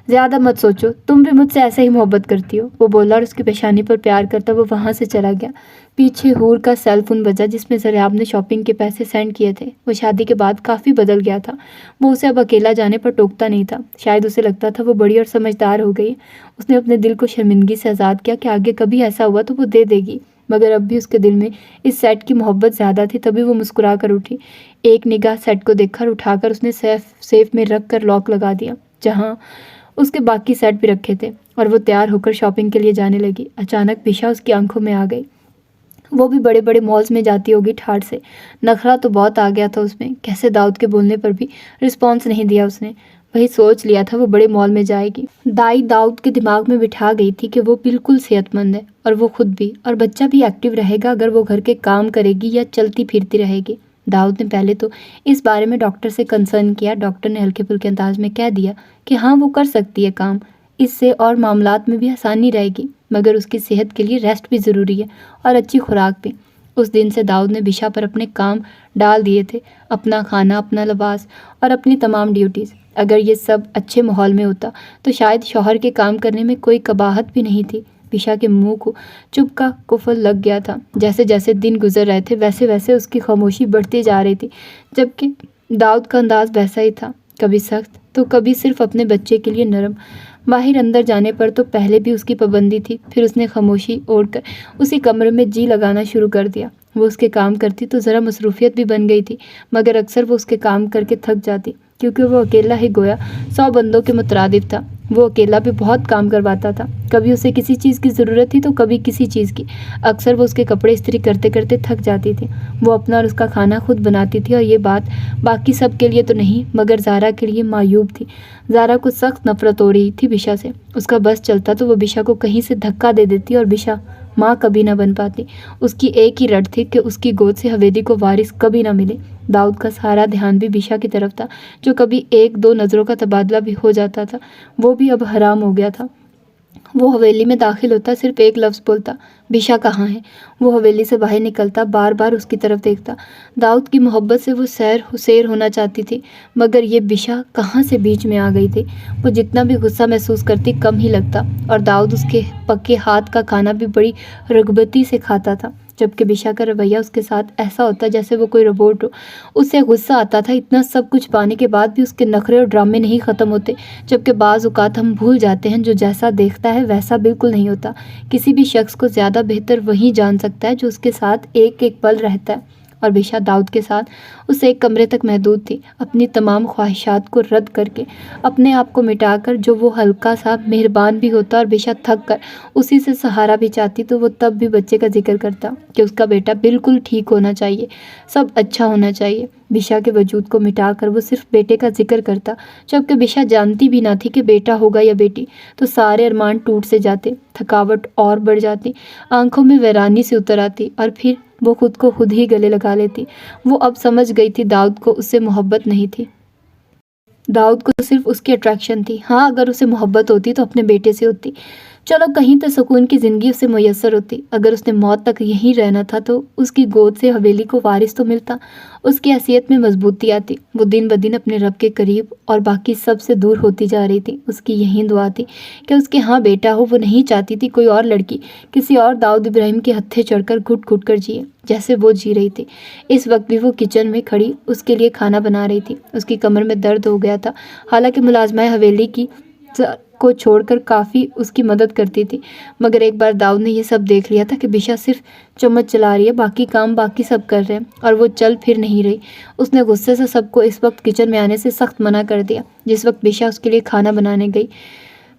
ज़्यादा मत सोचो, तुम भी मुझसे ऐसे ही मोहब्बत करती हो, वो बोला और उसकी पेशानी पर प्यार करता वो वहाँ से चला गया। पीछे हूर का सेल फोन बजा, जिसमें ज़रियाब ने शॉपिंग के पैसे सेंड किए थे। वो शादी के बाद काफ़ी बदल गया था। वो उसे अब अकेला जाने पर टोकता नहीं था। शायद उसे लगता था वो बड़ी और समझदार हो गई। उसने अपने दिल को शर्मिंदगी से आज़ाद किया कि आगे कभी ऐसा हुआ तो वो दे देगी, मगर अब भी उसके दिल में इस सेट की मोहब्बत ज़्यादा थी। तभी वो मुस्कुरा कर उठी। एक निगाह सेट को देखकर उठाकर उसने सेफ में रख कर लॉक लगा दिया, जहाँ उसके बाकी सेट भी रखे थे, और वो तैयार होकर शॉपिंग के लिए जाने लगी। अचानक बिशा उसकी आंखों में आ गई। वो भी बड़े बड़े मॉल्स में जाती होगी ठाठ से। नखरा तो बहुत आ गया था उसमें। कैसे दाऊद के बोलने पर भी रिस्पॉन्स नहीं दिया उसने। वही सोच लिया था वो बड़े मॉल में जाएगी। दाई दाऊद के दिमाग में बिठा गई थी कि वो बिल्कुल सेहतमंद है, और वो खुद भी, और बच्चा भी एक्टिव रहेगा अगर वो घर के काम करेगी या चलती फिरती रहेगी। दाऊद ने पहले तो इस बारे में डॉक्टर से कंसर्न किया। डॉक्टर ने हल्के फुल्के अंदाज में कह दिया कि हाँ वो कर सकती है काम, इससे और मामलात में भी आसानी रहेगी, मगर उसकी सेहत के लिए रेस्ट भी ज़रूरी है और अच्छी खुराक भी। उस दिन से दाऊद ने बिशा पर अपने काम डाल दिए थे, अपना खाना, अपना लिबास और अपनी तमाम ड्यूटीज़। अगर ये सब अच्छे माहौल में होता तो शायद शौहर के काम करने में कोई कबाहत भी नहीं थी। बिशा के मुंह को चुप का कुफल लग गया था। जैसे जैसे दिन गुजर रहे थे वैसे वैसे उसकी खामोशी बढ़ती जा रही थी, जबकि दाऊद का अंदाज वैसा ही था। कभी सख्त तो कभी सिर्फ अपने बच्चे के लिए नरम। बाहर अंदर जाने पर तो पहले भी उसकी पाबंदी थी, फिर उसने खामोशी ओढ़कर उसी कमरे में जी लगाना शुरू कर दिया। वो उसके काम करती तो ज़रा मसरूफियत भी बन गई थी, मगर अक्सर वो उसके काम करके थक जाती, क्योंकि वो अकेला ही गोया 100 बंदों के मुतरादिफ था। वो अकेला भी बहुत काम करवाता था। कभी उसे किसी चीज़ की ज़रूरत थी तो कभी किसी चीज़ की। अक्सर वो उसके कपड़े इस्त्री करते करते थक जाती थी। वो अपना और उसका खाना खुद बनाती थी, और ये बात बाकी सब के लिए तो नहीं मगर ज़ारा के लिए मायूब थी। ज़ारा को सख्त नफरत हो रही थी बिशा से। उसका बस चलता तो वो बिशा को कहीं से धक्का दे देती और बिशा माँ कभी ना बन पाती। उसकी एक ही रट थी कि उसकी गोद से हवेली को वारिस कभी ना मिले। दाऊद का सारा ध्यान भी बिशा की तरफ था, जो कभी एक दो नज़रों का तबादला भी हो जाता था। वो भी अब हराम हो गया था। वो हवेली में दाखिल होता, सिर्फ एक लफ्ज़ बोलता, बिशा कहाँ है। वो हवेली से बाहर निकलता, बार बार उसकी तरफ देखता। दाऊद की मोहब्बत से वो सैर होना चाहती थी, मगर ये बिशा कहाँ से बीच में आ गई थी। वो जितना भी गुस्सा महसूस करती कम ही लगता, और दाऊद उसके पक्के हाथ का खाना भी बड़ी रग़बती से खाता था, जबकि बिशा का रवैया उसके साथ ऐसा होता जैसे वो कोई रोबोट हो। उससे गुस्सा आता था, इतना सब कुछ पाने के बाद भी उसके नखरे और ड्रामे नहीं ख़त्म होते, जबकि बाज़ औक़ात हम भूल जाते हैं जो जैसा देखता है वैसा बिल्कुल नहीं होता। किसी भी शख्स को ज़्यादा बेहतर वही जान सकता है जो उसके साथ एक एक पल रहता है, और बिशा दाऊद के साथ उस एक कमरे तक महदूद थी। अपनी तमाम ख्वाहिशात को रद्द करके, अपने आप को मिटाकर, जो वो हल्का सा मेहरबान भी होता और बिशा थक कर उसी से सहारा भी चाहती, तो वो तब भी बच्चे का जिक्र करता कि उसका बेटा बिल्कुल ठीक होना चाहिए, सब अच्छा होना चाहिए। बिशा के वजूद को मिटाकर वो सिर्फ बेटे का जिक्र करता, जबकि बिशा जानती भी ना थी कि बेटा होगा या बेटी। तो सारे अरमान टूट से जाते, थकावट और बढ़ जाती, आंखों में वैरानी से उतर आती, और फिर वो खुद को खुद ही गले लगा लेती। वो अब समझ गई थी दाऊद को उससे मोहब्बत नहीं थी, दाऊद को सिर्फ उसकी अट्रैक्शन थी। हाँ, अगर उसे मोहब्बत होती तो अपने बेटे से होती। चलो, कहीं तो सुकून की ज़िंदगी उसे मुयस्सर होती। अगर उसने मौत तक यहीं रहना था तो उसकी गोद से हवेली को वारिस तो मिलता, उसकी हैसियत में मजबूती आती। वो दिन ब दिन अपने रब के करीब और बाकी सब से दूर होती जा रही थी। उसकी यही दुआ थी कि उसके यहाँ बेटा हो। वो नहीं चाहती थी कोई और लड़की किसी और दाऊद इब्राहिम के हत्थे चढ़कर घुट घुट कर जिए जैसे वो जी रही थी। इस वक्त भी वो किचन में खड़ी उसके लिए खाना बना रही थी। उसकी कमर में दर्द हो गया था, हालांकि मुलाजमाए हवेली की को छोड़कर काफ़ी उसकी मदद करती थी, मगर एक बार दाऊद ने यह सब देख लिया था कि बिशा सिर्फ चम्मच चला रही है, बाकी काम बाकी सब कर रहे हैं, और वो चल फिर नहीं रही। उसने गुस्से से सबको इस वक्त किचन में आने से सख्त मना कर दिया। जिस वक्त बिशा उसके लिए खाना बनाने गई,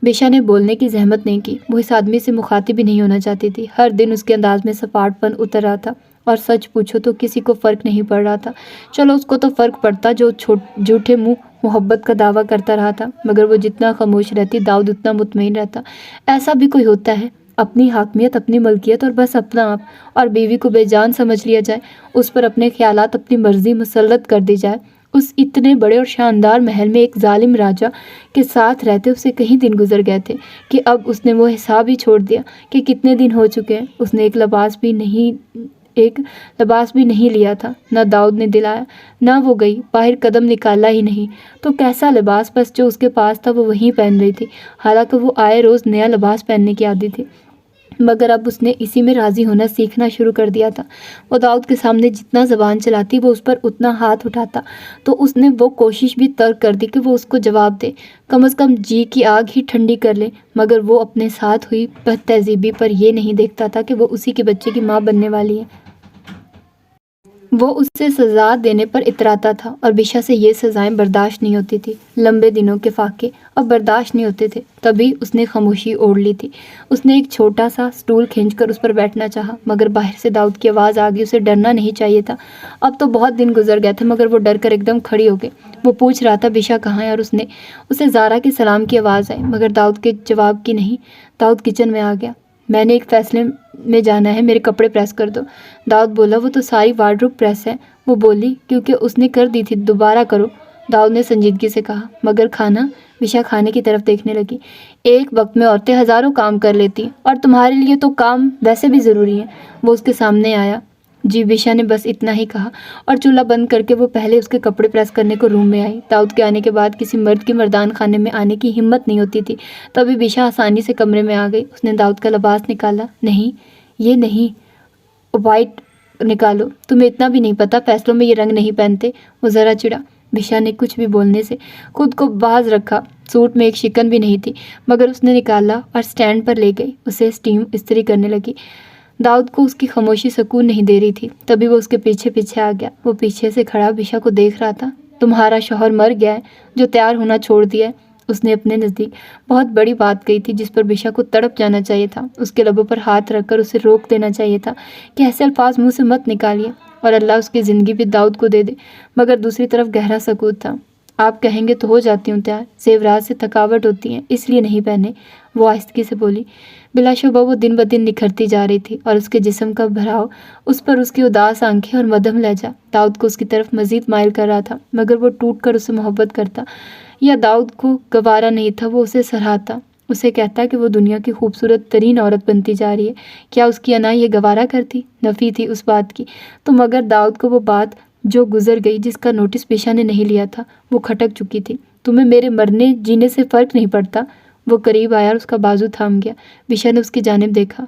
बिशा ने बोलने की जहमत नहीं की। वो इस आदमी से मुखातिब भी नहीं होना चाहती थी। हर दिन उसके अंदाज में सपाटपन उतर रहा था, और सच पूछो तो किसी को फ़र्क नहीं पड़ रहा था। चलो, उसको तो फ़र्क पड़ता जो झूठे मुंह मोहब्बत का दावा करता रहा था, मगर वो जितना खामोश रहती दाऊद उतना मुतमईन रहता। ऐसा भी कोई होता है, अपनी हाकमियत, अपनी मलकियत और बस अपना आप, और बीवी को बेजान समझ लिया जाए, उस पर अपने ख्यालात, अपनी मर्जी मुसल्लत कर दी जाए। उस इतने बड़े और शानदार महल में एक जालिम राजा के साथ रहते उसे कहीं दिन गुजर गए थे कि अब उसने वो हिसाब ही छोड़ दिया कि कितने दिन हो चुके हैं। उसने एक लिबास भी नहीं लिया था, ना दाऊद ने दिलाया, ना वो गई बाहर कदम निकाला ही नहीं। तो कैसा लिबास, बस जो उसके पास था वो वहीं पहन रही थी। हालांकि वो आए रोज़ नया लिबास पहनने की आदी थी, मगर अब उसने इसी में राज़ी होना सीखना शुरू कर दिया था। वो दाऊद के सामने जितना ज़बान चलाती वो उस पर उतना हाथ उठाता, तो उसने वो कोशिश भी तर्क कर दी कि वो उसको जवाब दे, कम से कम जी की आग ही ठंडी कर ले। मगर वो अपने साथ हुई बदतहजीबी पर यह नहीं देखता था कि वो उसी के बच्चे की माँ बनने वाली है। वो उससे सज़ा देने पर इतराता था, और बिशा से ये सज़ाएं बर्दाश्त नहीं होती थी। लंबे दिनों के फाके अब बर्दाश्त नहीं होते थे, तभी उसने खामोशी ओढ़ ली थी। उसने एक छोटा सा स्टूल खींचकर उस पर बैठना चाहा, मगर बाहर से दाऊद की आवाज़ आ गई। उसे डरना नहीं चाहिए था। अब तो बहुत दिन गुजर गए थे, मगर वो डर कर एकदम खड़ी हो गई। वो पूछ रहा था बिशा कहाँ है, और उसे ज़ारा के सलाम की आवाज़ आई, मगर दाऊद के जवाब की नहीं। दाऊद किचन में आ गया। मैंने एक फ़ैसले में जाना है, मेरे कपड़े प्रेस कर दो। दाऊद बोला, वो तो सारी वार्डरोब प्रेस है। वो बोली, क्योंकि उसने कर दी थी, दोबारा करो। दाऊद ने संजीदगी से कहा। मगर खाना? बिशा खाने की तरफ देखने लगी। एक वक्त में औरतें हज़ारों काम कर लेती, और तुम्हारे लिए तो काम वैसे भी ज़रूरी है। वो उसके सामने आया। जी, बिशा ने बस इतना ही कहा, और चूल्हा बंद करके वो पहले उसके कपड़े प्रेस करने को रूम में आई। दाऊद के आने के बाद किसी मर्द की मर्दान खाने में आने की हिम्मत नहीं होती थी। तभी बिशा आसानी से कमरे में आ गई। उसने दाऊद का लिबास निकाला। नहीं, ये नहीं, वाइट निकालो। तुम्हें इतना भी नहीं पता, फैसलों में ये रंग नहीं पहनते। वो ज़रा चिढ़ा। बिशा ने कुछ भी बोलने से खुद को बाज रखा। सूट में एक शिकन भी नहीं थी, मगर उसने निकाला और स्टैंड पर ले गई। उसे स्टीम इस्त्री करने लगी। दाऊद को उसकी खामोशी सुकून नहीं दे रही थी। तभी वो उसके पीछे पीछे आ गया। वो पीछे से खड़ा बिशा को देख रहा था। तुम्हारा शौहर मर गया है, जो तैयार होना छोड़ दिया है। उसने अपने नज़दीक बहुत बड़ी बात कही थी, जिस पर बिशा को तड़प जाना चाहिए था। उसके लबों पर हाथ रखकर उसे रोक देना चाहिए था कि ऐसे अल्फाज मुंह से मत निकालिए, और अल्लाह उसकी ज़िंदगी भी दाऊद को दे दे। मगर दूसरी तरफ गहरा सकूत था। आप कहेंगे तो हो जाती हूँ तैयार, ज़ेवरात से थकावट होती है इसलिए नहीं पहने, वो आहिस्तगी से बोली। बिलाशुबा वो दिन ब दिन निखरती जा रही थी, और उसके जिस्म का भराव, उस पर उसकी उदास आंखें और मध्यम लहजा दाऊद को उसकी तरफ मजीद माइल कर रहा था। मगर वो टूट कर उसे मोहब्बत करता या दाऊद को गवारा नहीं था। वो उसे सराहता, उसे कहता कि वो दुनिया की खूबसूरत तरीन औरत बनती जा रही है। क्या उसकी अना ये गवारा करती? नफ़ी थी उस बात की। तो मगर दाऊद को वो बात जो गुजर गई, जिसका नोटिस बिशा ने नहीं लिया था, वो खटक चुकी थी। तुम्हें मेरे मरने जीने से फ़र्क नहीं पड़ता? वो करीब आया और उसका बाजू थाम गया। बिशा ने उसकी जानिब देखा।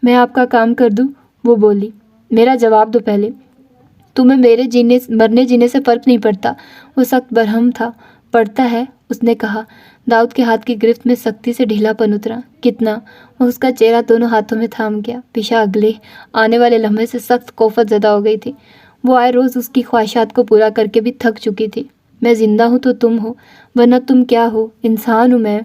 मैं आपका काम कर दूँ? वो बोली। मेरा जवाब दो पहले। तुम्हें मेरे मरने जीने से फ़र्क नहीं पड़ता? वो सख्त बरहम था। पड़ता है, उसने कहा। दाऊद के हाथ की गिरफ्त में सख्ती से ढीलापन उतरा। कितना? वो उसका चेहरा दोनों हाथों में थाम गया। बिशा अगले आने वाले लम्हे से सख्त कोफत ज़दा हो गई थी। वो आए रोज़ उसकी ख्वाहिशात को पूरा करके भी थक चुकी थी। मैं ज़िंदा हूँ तो तुम हो, वरना तुम क्या हो? इंसान हूँ मैं।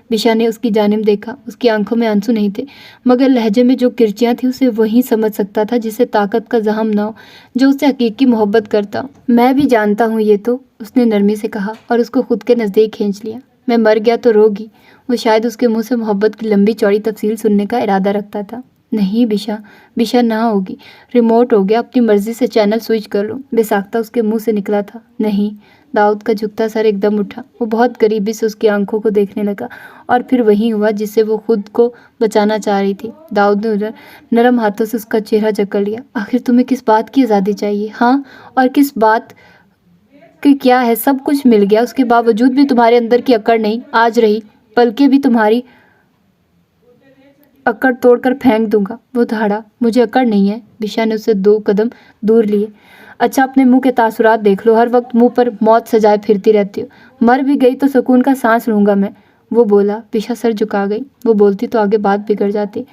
बिशा ने उसकी जानिब देखा। उसकी आंखों में आंसू नहीं थे, मगर लहजे में जो किरचियाँ थी उसे वही समझ सकता था जिसे ताकत का जहम ना हो, जो उससे हकीकी मोहब्बत करता। मैं भी जानता हूँ ये तो, उसने नरमी से कहा और उसको खुद के नज़दीक खींच लिया। मैं मर गया तो रोगी। वो शायद उसके मुंह से मोहब्बत की लंबी चौड़ी तफसील सुनने का इरादा रखता था। नहीं बिशा, बिशा ना होगी। रिमोट हो गया, अपनी मर्जी से चैनल स्विच कर लो, बेसाख्ता उसके मुंह से निकला था। नहीं। दाऊद का झुकता सर एकदम उठा। वो बहुत करीबी से उसकी आंखों को देखने लगा, और फिर वही हुआ जिससे वो खुद को बचाना चाह रही थी। दाऊद ने उधर नरम हाथों से उसका चेहरा जकड़ लिया। आखिर तुम्हें किस बात की आज़ादी चाहिए? हाँ, और किस बात कि क्या है? सब कुछ मिल गया, उसके बावजूद भी तुम्हारे अंदर की अकड़ नहीं आज रही। पलके भी तुम्हारी अकड़ तोड़कर फेंक दूंगा। वो दहाड़ा। मुझे अकड़ नहीं है। बिशा ने उसे 2 कदम दूर लिए। अच्छा, अपने मुंह के तासुरात देख लो, हर वक्त मुंह पर मौत सजाए फिरती रहती हो। मर भी गई तो सुकून का सांस लूंगा मैं, वो बोला। बिशा सर झुका गई। वो बोलती तो आगे बात बिगड़ जाती।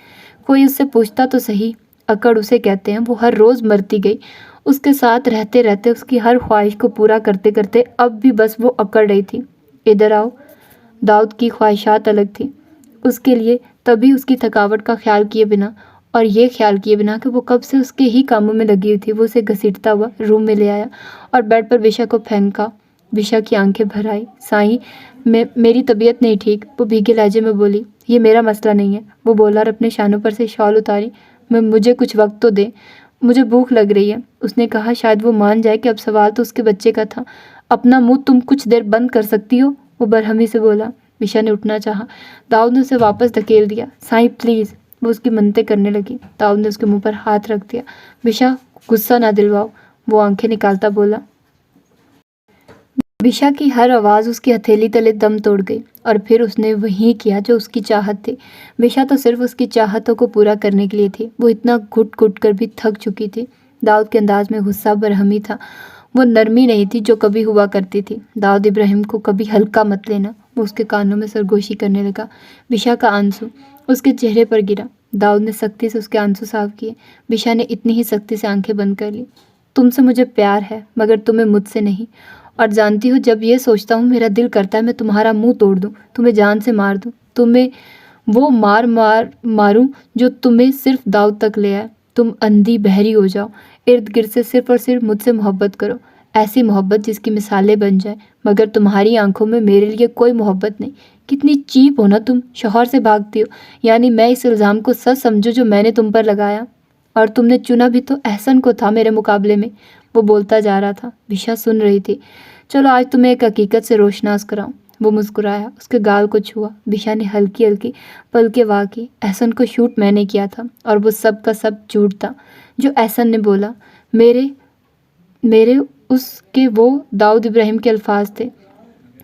कोई उससे पूछता तो सही, अकड़ उसे कहते हैं। वो हर रोज़ मरती गई, उसके साथ रहते रहते, उसकी हर ख्वाहिश को पूरा करते करते अब भी बस वो अकड़ रही थी। इधर आओ। दाऊद की ख्वाहिशात अलग थी उसके लिए, तभी उसकी थकावट का ख्याल किए बिना, और ये ख्याल किए बिना कि वो कब से उसके ही कामों में लगी हुई थी, वो उसे घसीटता हुआ रूम में ले आया और बेड पर बिशा को फेंका। बिशा की आंखें भर आई। साईं, मेरी तबीयत नहीं ठीक, वो भीगे लहजे में बोली। ये मेरा मसला नहीं है, वो बोला और अपने शानों पर से शॉल उतारी। मुझे कुछ वक्त तो दे, मुझे भूख लग रही है, उसने कहा। शायद वो मान जाए कि अब सवाल तो उसके बच्चे का था। अपना मुंह तुम कुछ देर बंद कर सकती हो, वो बरहमी से बोला। बिशा ने उठना चाहा। दाऊद ने उसे वापस धकेल दिया। साईं प्लीज़, वो उसकी मिन्नतें करने लगी। दाऊद ने उसके मुंह पर हाथ रख दिया। बिशा, गुस्सा ना दिलवाओ, वो आंखें निकालता बोला। बिशा की हर आवाज़ उसकी हथेली तले दम तोड़ गई, और फिर उसने वही किया जो उसकी चाहत थी। बिशा तो सिर्फ उसकी चाहतों को पूरा करने के लिए थी। वो इतना घुट घुट कर भी थक चुकी थी। दाऊद के अंदाज में गुस्सा बरहमी था, वो नरमी नहीं थी जो कभी हुआ करती थी। दाऊद इब्राहिम को कभी हल्का मत लेना, वो उसके कानों में सरगोशी करने लगा। बिशा का आंसू उसके चेहरे पर गिरा। दाऊद ने सख्ती से उसके आंसू साफ किए। बिशा ने इतनी ही सख्ती से आंखें बंद कर ली। तुमसे मुझे प्यार है, मगर तुम्हें मुझसे नहीं। और जानती हो, जब ये सोचता हूँ मेरा दिल करता है मैं तुम्हारा मुंह तोड़ दूँ, तुम्हें जान से मार दूँ, तुम्हें वो मारूँ जो तुम्हें सिर्फ दाऊद तक ले आए। तुम अंधी बहरी हो जाओ, इर्द गिर्द से सिर्फ और सिर्फ मुझसे मोहब्बत करो, ऐसी मोहब्बत जिसकी मिसालें बन जाए। मगर तुम्हारी आंखों में मेरे लिए कोई मोहब्बत नहीं। कितनी चीप हो ना तुम, शौहर से भागती हो। यानी मैं इस इल्ज़ाम को सच समझूं जो मैंने तुम पर लगाया, और तुमने चुना भी तो एहसन को था मेरे मुकाबले में, वो बोलता जा रहा था। बिशा सुन रही थी। चलो आज तुम्हें एक हकीकत से रोशनास कराऊं, वो मुस्कुराया, उसके गाल को छुआ। बिशा ने हल्की हल्की पलके वाह की। एहसन को शूट मैंने किया था, और वो सब का सब झूठ था जो एहसन ने बोला। मेरे उसके वो दाऊद इब्राहिम के अल्फाज थे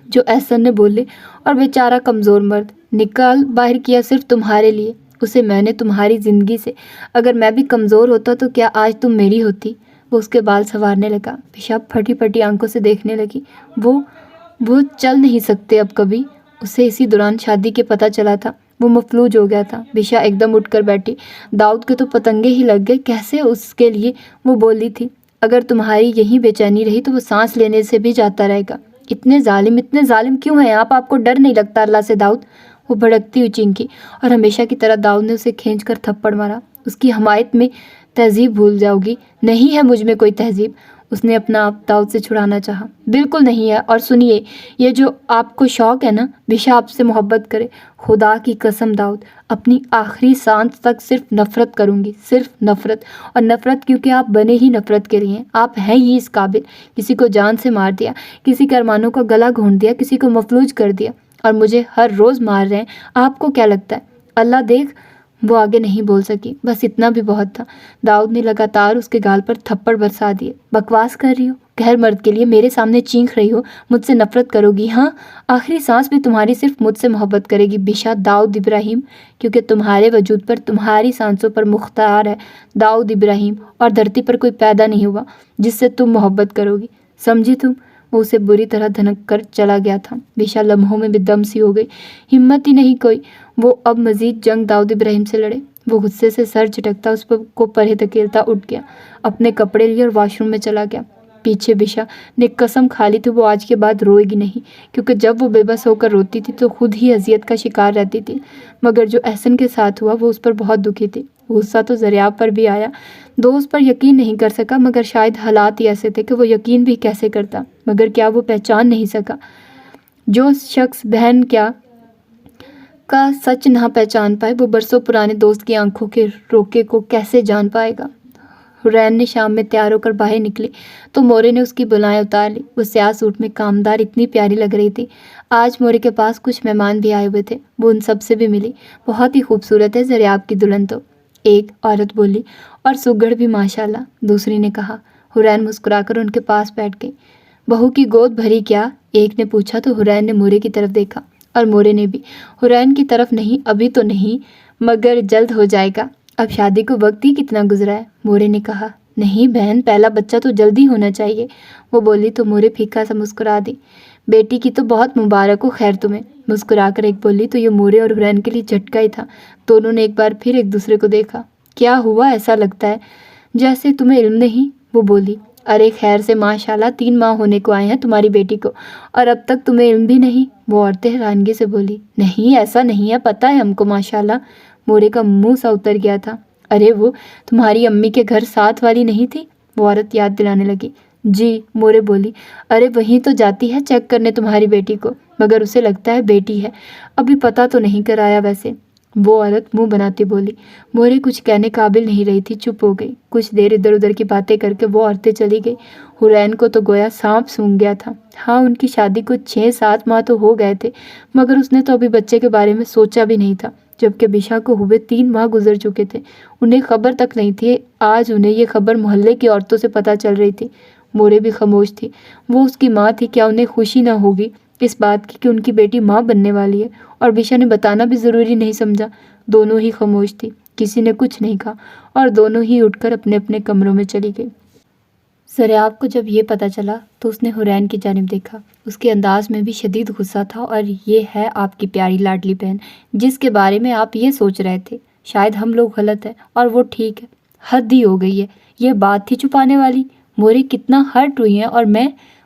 जो एहसन ने बोले, और बेचारा कमज़ोर मर्द निकाल बाहर किया सिर्फ तुम्हारे लिए। उसे मैंने तुम्हारी ज़िंदगी से, अगर मैं भी कमज़ोर होता तो क्या आज तुम मेरी होती? वो उसके बाल संवारने लगा। बिशा फटी फटी आंखों से देखने लगी। वो चल नहीं सकते अब कभी। उसे इसी दौरान शादी के पता चला था। वो मफलूज हो गया था। बिशा एकदम उठकर बैठी। दाऊद के तो पतंगे ही लग गए। कैसे उसके लिए वो बोली थी, अगर तुम्हारी यही बेचैनी रही तो वो सांस लेने से भी जाता रहेगा। इतने जालिम क्यों हैं आप? आपको डर नहीं लगता अल्लाह से दाऊद? वो भड़कती हुई चींकी और हमेशा की तरह दाऊद ने उसे खींच कर थप्पड़ मारा। उसकी हमायत में तहजीब भूल जाओगी। नहीं है मुझ में कोई तहजीब। उसने अपना आप दाऊद से छुड़ाना चाहा। बिल्कुल नहीं है। और सुनिए, ये जो आपको शौक़ है ना, बिशा आपसे मोहब्बत करे। खुदा की कसम दाऊद, अपनी आखिरी सांस तक सिर्फ नफ़रत करूँगी, सिर्फ नफ़रत। और नफ़रत क्योंकि आप बने ही नफ़रत के लिए। आप हैं ही इस काबिल। किसी को जान से मार दिया, किसी के अरमानों का गला घोंट दिया, किसी को मफलूज कर दिया, और मुझे हर रोज़ मार रहे हैं। आपको क्या लगता है अल्लाह देख? वो आगे नहीं बोल सकी। बस इतना भी बहुत था। दाऊद ने लगातार उसके गाल पर थप्पड़ बरसा दिए। बकवास कर रही हो? गैर मर्द के लिए मेरे सामने चीख रही हो? मुझसे नफरत करोगी? हाँ, आखिरी सांस भी तुम्हारी सिर्फ मुझसे मोहब्बत करेगी बिशा दाऊद इब्राहिम, क्योंकि तुम्हारे वजूद पर, तुम्हारी सांसों पर मुख्तार है दाऊद इब्राहिम, और धरती पर कोई पैदा नहीं हुआ जिससे तुम मोहब्बत करोगी। समझी तुम? वो उसे बुरी तरह धनक कर चला गया था। बिशा लम्हों में बेदम सी हो गई। हिम्मत ही नहीं कोई। वो अब मजीद जंग दाऊद इब्राहिम से लड़े। वो गुस्से से सर झटकता उस पर को परे धकेलता उठ गया, अपने कपड़े लिए और वॉशरूम में चला गया। पीछे बिशा ने कसम खा ली थी वो आज के बाद रोएगी नहीं, क्योंकि जब वो बेबस होकर रोती थी तो खुद ही अजियत का शिकार रहती थी। मगर जो एहसन के साथ हुआ वो उस पर बहुत दुखी थी। गुस्सा तो ज़रियाब पर भी आया। दोस्त पर यकीन नहीं कर सका, मगर शायद हालात ही ऐसे थे कि वो यकीन भी कैसे करता। मगर क्या वो पहचान नहीं सका? जो शख्स बहन क्या का सच ना पहचान पाए, वो बरसों पुराने दोस्त की आंखों के रोके को कैसे जान पाएगा? हुरैन ने शाम में तैयार होकर बाहर निकली तो मोरे ने उसकी बुलाएं उतार ली। वो स्याह सूट में कामदार इतनी प्यारी लग रही थी। आज मोरे के पास कुछ मेहमान भी आए हुए थे। वो उन सब से भी मिली। बहुत ही खूबसूरत है ज़रियाब की दुल्हन तो, एक औरत बोली। और सुगड़ भी माशाल्लाह, दूसरी ने कहा। हुरैन मुस्कुराकर उनके पास बैठ गई। बहू की गोद भरी क्या? एक ने पूछा तो हुरैन ने मोरे की तरफ देखा, और मोरे ने भी। हुरैन की तरफ नहीं, अभी तो नहीं, मगर जल्द हो जाएगा। अब शादी को वक्त ही कितना गुजरा है। मोरे ने कहा। नहीं बहन, पहला बच्चा तो जल्दी होना चाहिए। वो बोली तो मोरे फीका सा मुस्कुरा दी। बेटी की तो बहुत मुबारक हो खैर तुम्हें। मुस्कुराकर एक बोली तो ये मोरे और हुरैन के लिए झटका ही था। दोनों ने एक बार फिर एक दूसरे को देखा। क्या हुआ? ऐसा लगता है जैसे तुम्हें इल्म नहीं। वो बोली। अरे खैर से माशाल्लाह 3 माह होने को आए हैं तुम्हारी बेटी को, और अब तक तुम्हें इल्म भी नहीं। वो औरतें हैरानगी से बोली। नहीं ऐसा नहीं है, पता है हमको माशाल्लाह। मोरे का मुंह सा उतर गया था। अरे वो तुम्हारी अम्मी के घर साथ वाली नहीं थी? वो औरत याद दिलाने लगी। जी, मोरे बोली। अरे वहीं तो जाती है चेक करने तुम्हारी बेटी को, मगर उसे लगता है बेटी है। अभी पता तो नहीं कराया वैसे। वो औरत मुंह बनाती बोली। मोरे कुछ कहने काबिल नहीं रही थी, चुप हो गई। कुछ देर इधर उधर की बातें करके वो औरतें चली गई। हुरैन को तो गोया सांप सूंघ गया था। हाँ, उनकी शादी को 6-7 माह तो हो गए थे, मगर उसने तो अभी बच्चे के बारे में सोचा भी नहीं था, जबकि बिशा को हुए 3 माह गुजर चुके थे। उन्हें खबर तक नहीं थी। आज उन्हें ये खबर मोहल्ले की औरतों से पता चल रही थी। मोरे भी खामोश थी। वो उसकी माँ थी, क्या उन्हें खुशी ना होगी इस बात की कि उनकी बेटी माँ बनने वाली है? और बिशा ने बताना भी ज़रूरी नहीं समझा। दोनों ही खामोश थी, किसी ने कुछ नहीं कहा, और दोनों ही उठकर अपने अपने कमरों में चली गई। ज़रियाब को जब ये पता चला तो उसने हुरैन की जानिब देखा। उसके अंदाज में भी शदीद गुस्सा था। और ये है आपकी प्यारी लाडली बहन, जिसके बारे में आप ये सोच रहे थे। शायद हम लोग गलत हैं और वो ठीक है। हद ही हो गई है। ये बात थी छुपाने वाली। मोरे कितना हर्ट हुई हैं, और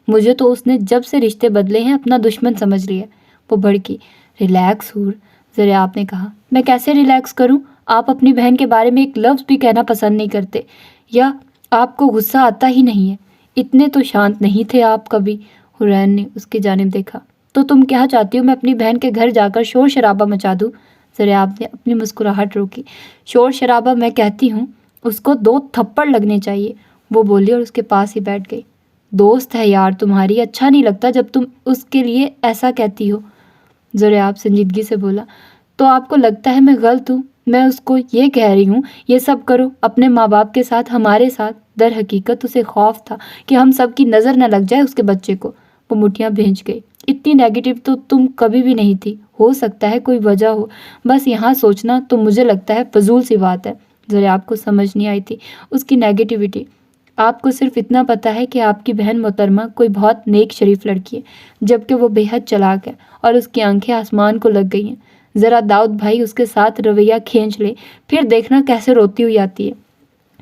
मुझे तो उसने जब से रिश्ते बदले हैं अपना दुश्मन समझ लिया। वो भड़की। रिलैक्स हूर, ज़रियाब ने कहा। मैं कैसे रिलैक्स करूं? आप अपनी बहन के बारे में एक लफ्ज़ भी कहना पसंद नहीं करते, या आपको गुस्सा आता ही नहीं है। इतने तो शांत नहीं थे आप कभी। हुरैन ने उसकी जानिब देखा। तो तुम क्या चाहती हो, मैं अपनी बहन के घर जाकर शोर शराबा मचा दूँ? ज़रियाब ने अपनी मुस्कुराहट रोकी। शोर शराबा? मैं कहती हूँ उसको 2 थप्पड़ लगने चाहिए। वो बोली और उसके पास ही बैठ गई। दोस्त है यार तुम्हारी, अच्छा नहीं लगता जब तुम उसके लिए ऐसा कहती हो। ज़रियाब संजीदगी से बोला। तो आपको लगता है मैं गलत हूँ? मैं उसको ये कह रही हूँ ये सब करो अपने माँ बाप के साथ, हमारे साथ। दर हकीकत उसे खौफ था कि हम सब की नज़र न लग जाए उसके बच्चे को। वो मुठियाँ भींच गई। इतनी नेगेटिव तो तुम कभी भी नहीं थी। हो सकता है कोई वजह हो, बस यहाँ सोचना तो मुझे लगता है फजूल सी बात है। ज़रियाब को समझ नहीं आई थी उसकी नेगेटिविटी। आपको सिर्फ इतना पता है कि आपकी बहन मोहतरमा कोई बहुत नेक शरीफ लड़की है, जबकि वो बेहद चालाक है और उसकी आंखें आसमान को लग गई हैं। ज़रा दाऊद भाई उसके साथ रवैया खींच ले, फिर देखना कैसे रोती हुई आती है।